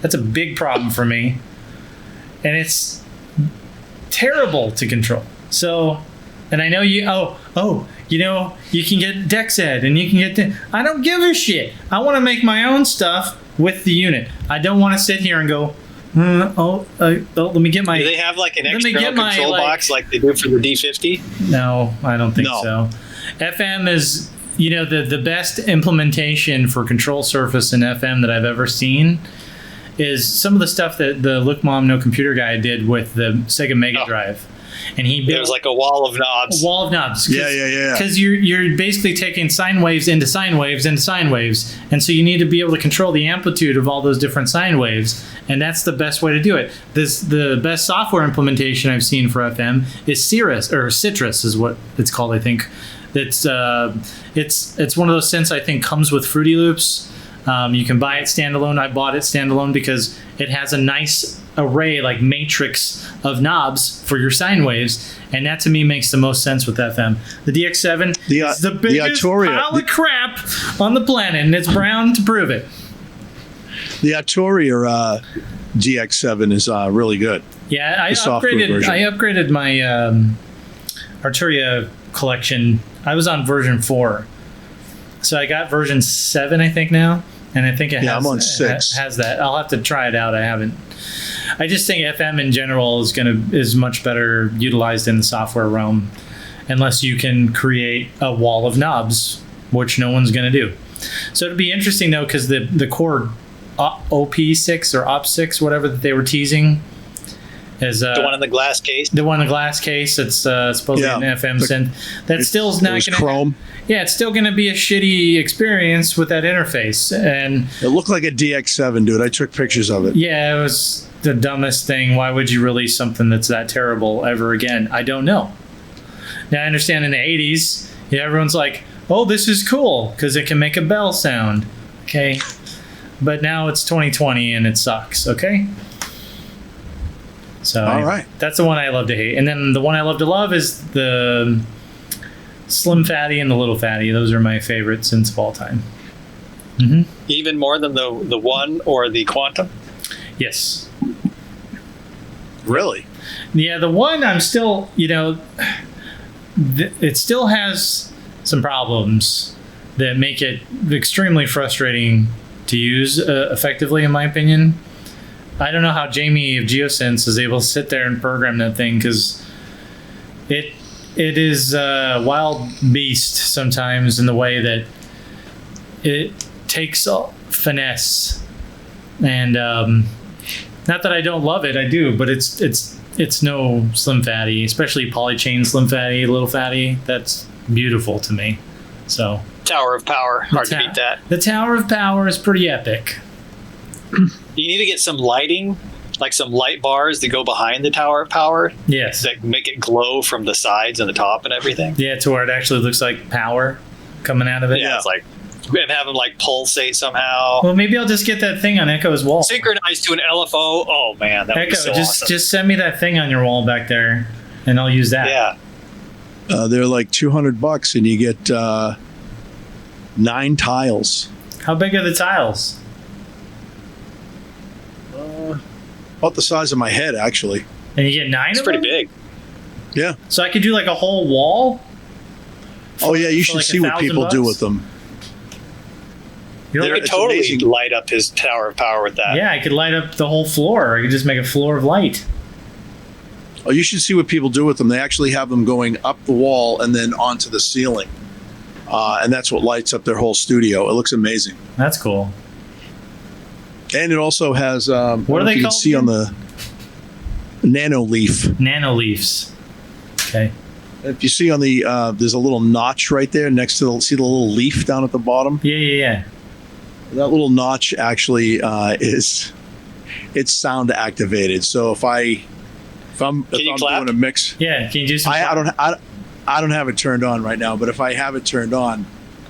That's a big problem for me. And it's terrible to control. So, and I know you can get deck set and you can get I don't give a shit. I want to make my own stuff with the unit. I don't want to sit here and go, let me get my... Do they have like an external control box like they do for the D50? No, I don't think so. FM is, the best implementation for control surface in FM that I've ever seen is some of the stuff that the Look Mom No Computer guy did with the Sega Mega Drive. And he built... It was like a wall of knobs. Yeah. Because you're basically taking sine waves into sine waves into sine waves. And so you need to be able to control the amplitude of all those different sine waves. And that's the best way to do it. The best software implementation I've seen for FM is Citrus is what it's called, I think. It's one of those synths I think comes with Fruity Loops. You can buy it standalone. I bought it standalone because it has a nice array, like matrix of knobs for your sine waves, and that to me makes the most sense with FM. The DX7 is the biggest pile of crap on the planet, and it's brown to prove it. The Arturia DX7 is really good. Yeah, I upgraded my Arturia collection. I was on version 4. So I got version 7, I think, now. And I think I'm on 6. Has that. I'll have to try it out. I haven't. I just think FM in general is much better utilized in the software realm, unless you can create a wall of knobs, which no one's going to do. So it'd be interesting, though, because the core OP6 or OP6, whatever that they were teasing, is the one in the glass case. The one in the glass case. It's supposedly an FM synth. That still is not going to. Chrome. Yeah, it's still going to be a shitty experience with that interface, and it looked like a DX7, dude. I took pictures of it. Yeah, it was the dumbest thing. Why would you release something that's that terrible ever again? I don't know. Now I understand in the 80s, everyone's like, "Oh, this is cool because it can make a bell sound." Okay, but now it's 2020 and it sucks. Okay. So all right, that's the one I love to hate, and then the one I love to love is the Slim Fatty and the Little Fatty. Those are my favorite synths of all time. Mm-hmm. Even more than the One or the Quantum? Yes. Really? Yeah, the One I'm still, it still has some problems that make it extremely frustrating to use effectively, in my opinion. I don't know how Jamie of GeoSynths is able to sit there and program that thing, because it is a wild beast sometimes in the way that it takes finesse. And not that I don't love it, I do, but it's no Slim Fatty, especially Polychain Slim Fatty, Little Fatty. That's beautiful to me. So Tower of Power, hard to beat that. The Tower of Power is pretty epic. You need to get some lighting, like some light bars that go behind the Tower of Power. Yes. That make it glow from the sides and the top and everything. Yeah, to where it actually looks like power coming out of it. Yeah, it's like, and have them like pulsate somehow. Well, maybe I'll just get that thing on Echo's wall. Synchronized to an LFO. Oh man, that would be so awesome. Just send me that thing on your wall back there, and I'll use that. Yeah. They're like $200, and you get 9 tiles. How big are the tiles? About the size of my head, actually. And you get 9 It's of pretty them? big. Yeah. So I could do like a whole wall? Oh yeah, you For should like see what people do $1,000? with them. You know, You They're- could it's totally amazing. light up his tower of power with that. yeah, I could light up the whole floor. I could just make a floor of light. Oh, you should see what people do with them. They actually have them going up the wall and then onto the ceiling, and that's what lights up their whole studio. It looks amazing. That's cool. And it also has What are I don't know they if you can called see on again? the nano leaf. Nanoleafs. Okay. If you see on the there's a little notch right there next to see the little leaf down at the bottom. Yeah. That little notch actually it's sound activated. So if I'm you clap? doing a mix, Yeah, can you do some... I don't have it turned on right now. But if I have it turned on,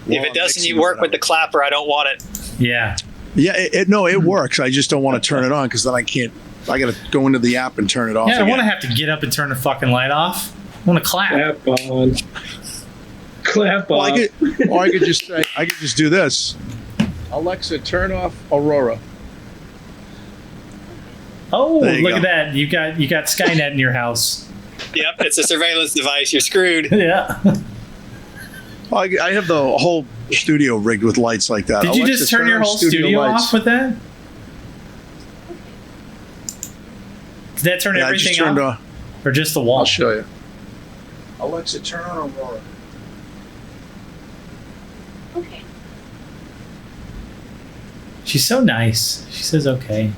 If it doesn't work with the clapper, I don't want it. Yeah. yeah, it works. I just don't want to turn it on because then I can't. I got to go into the app and turn it off. Yeah, I don't again. want to have to get up and turn the fucking light off. I want to clap. Clap on. Clap Well, on. I could just say, I could just do this. Alexa, turn off Aurora. Oh, There you look go. at that. You got Skynet in your house. Yep, it's a surveillance device. You're screwed. Yeah. Well, I have the whole studio rigged with lights like that. Did you Alexa, just turn your on whole studio lights. off with that? Did that turn Yeah, I everything just turned off? on. Or just the wall? I'll show you. Alexa, turn on Aurora. Okay. She's so nice. She says okay.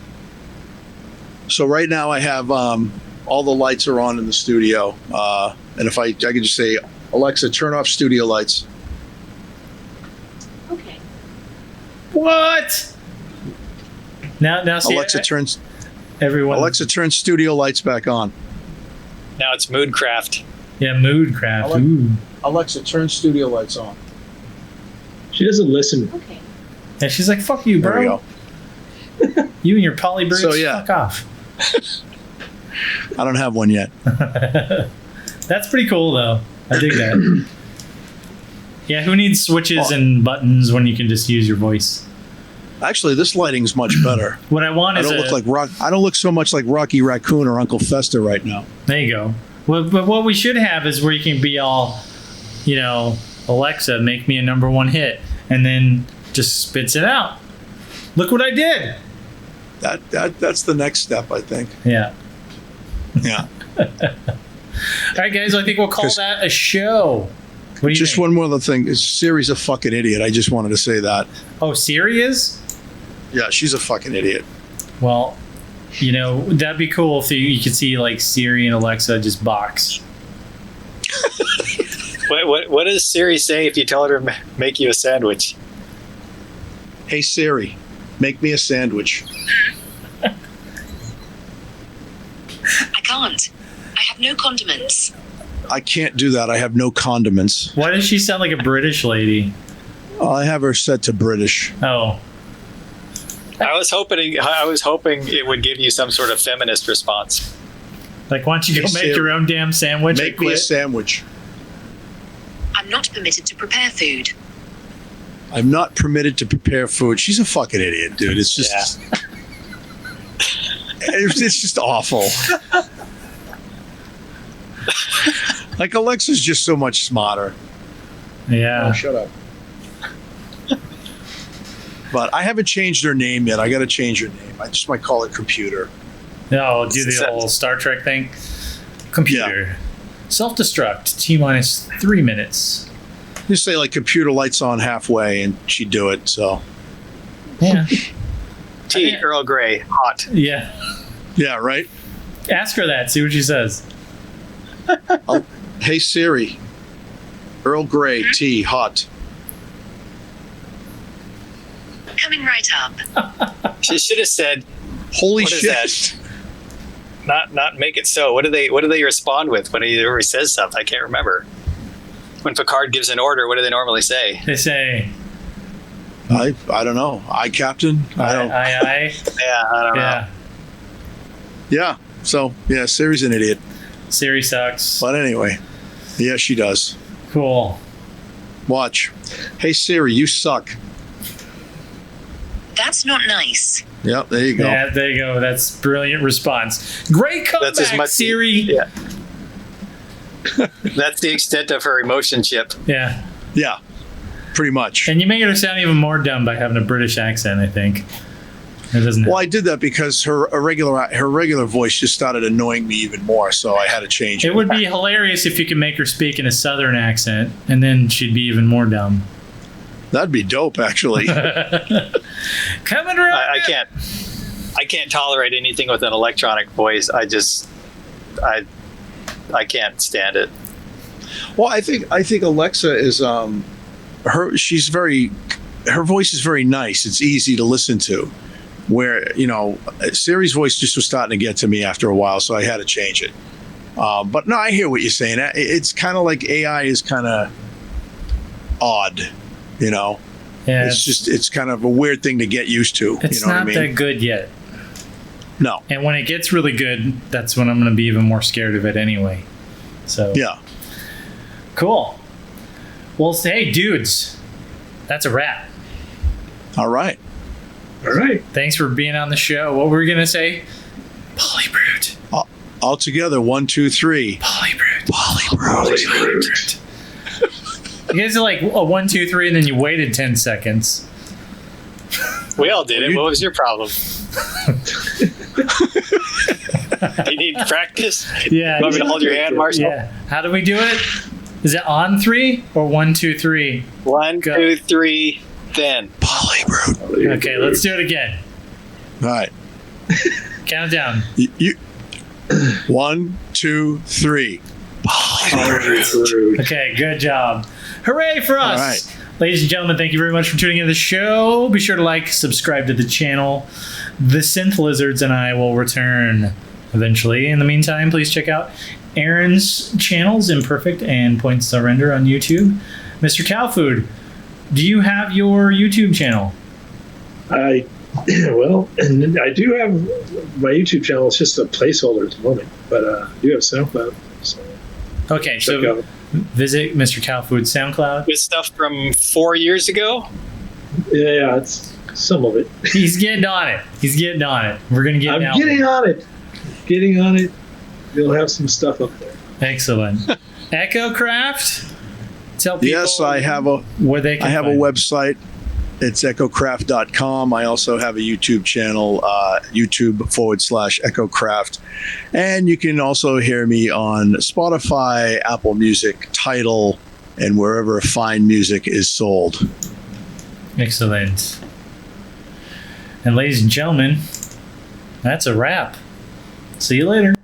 So right now I have all the lights are on in the studio, and if I could just say, Alexa, turn off studio lights. Okay. What? Now see, Alexa turns everyone. Alexa turns studio lights back on. Now it's Moodcraft. Yeah, Moodcraft. I like- Ooh. Alexa, turn studio lights on. She doesn't listen. Okay. Yeah, she's like, fuck you, There we bro. go. You and your PolyBrute, So, yeah. fuck off. I don't have one yet. That's pretty cool, though. I dig that. Yeah, who needs switches and buttons when you can just use your voice? Actually, this lighting's much better. What I want I is don't look like I don't look so much like Rocky Raccoon or Uncle Fester right now. There you go. But what we should have is where you can be all, Alexa, make me a #1 hit, and then just spits it out. Look what I did. That's the next step, I think. Yeah. Yeah. All right, guys. I think we'll call 'Cause- that a show. What do you Just think? one more other thing. Siri's a fucking idiot. I just wanted to say that. Oh, Siri is? Yeah, she's a fucking idiot. Well, that'd be cool if you could see like Siri and Alexa just box. What does Siri say if you tell her to make you a sandwich? Hey Siri, make me a sandwich. I can't. I have no condiments. I can't do that. I have no condiments. Why does she sound like a British lady? I have her set to British. Oh, I was hoping it would give you some sort of feminist response. like why don't you go Hey, make Siri, your own damn sandwich? Make and me a quit? sandwich. I'm not permitted to prepare food. I'm not permitted to prepare food. She's a fucking idiot, dude. It's just, it's just awful. Like Alexa's just so much smarter. Yeah. Oh, shut up. But I haven't changed her name yet. I got to change her name. I just might call it Computer. No, do the whole Star Trek thing. Computer. Self-destruct. T-3 minutes. Just say like Computer lights on halfway, and she'd do it. So Yeah. Tea, Earl Grey, hot. Yeah. yeah, right. Ask her that. See what she says. Hey Siri, Earl Grey tea hot. Coming right up. She should have said, Holy What is shit! not make it so. What do they respond with when he says stuff? I can't remember. When Picard gives an order, what do they normally say? They say, I don't know. I Captain. I don't. aye. Yeah, I don't know. Yeah. Yeah. So yeah, Siri's an idiot. Siri sucks. But anyway, Yeah, she does. Cool. Watch. Hey Siri, you suck. That's not nice. Yep, there you go. Yeah, there you go. That's brilliant response. Great comeback, That's as much Siri. Yeah. That's the extent of her emotion chip. Yeah. Yeah, pretty much. And you make her sound even more dumb by having a British accent, I think. It doesn't. Well, I did that because her regular voice just started annoying me even more, so I had to change it. It would be hilarious if you could make her speak in a southern accent, and then she'd be even more dumb. That'd be dope, actually. Coming around. I can't tolerate anything with an electronic voice. I can't stand it. Well, I think Alexa is her voice is very nice. It's easy to listen to. Where, Siri's voice just was starting to get to me after a while, so I had to change it. But no, I hear what you're saying. It's kind of like AI is kind of odd, Yeah, it's kind of a weird thing to get used to. It's you know not what I mean? that good yet. No. And when it gets really good, that's when I'm going to be even more scared of it anyway. So Yeah. Cool. Well, hey, dudes, that's a wrap. All right. All right. Thanks for being on the show. What were we going to say? PolyBrute. All together, 1, 2, 3. PolyBrute. PolyBrute. You guys are like a 1, 2, 3, and then you waited 10 seconds. We all did it. What was your problem? You need practice? Yeah. You want me to hold your hand, Marshall? Yeah. How do we do it? Is it on 3 or 1, 2, 3? 1, Go. 2, 3, then. PolyBrute. Okay, let's do it again. All right. Count it down. You 1, 2, 3. PolyBrute. Okay, good job. Hooray for us. All right. Ladies and gentlemen, thank you very much for tuning in to the show. Be sure to like, subscribe to the channel. The Synth Lizards and I will return eventually. In the meantime, please check out Aaron's channels, Imperfect and Point Surrender on YouTube. Mr. Cowfood, do you have your YouTube channel? I do have my YouTube channel. It's just a placeholder at the moment, but I do have SoundCloud. So Okay, check so out. visit Mr. Cowfood's SoundCloud. With stuff from 4 years ago? Yeah, it's some of it. He's getting on it. We're going to get I'm down. getting on it. Getting on it. You'll have some stuff up there. Excellent. EchoCraft? Tell people Yes, I have a where they can find it. website. It's echocraft.com. I also have a YouTube channel, YouTube.com/echocraft. And you can also hear me on Spotify, Apple Music, Tidal, and wherever fine music is sold. Excellent. And ladies and gentlemen, that's a wrap. See you later.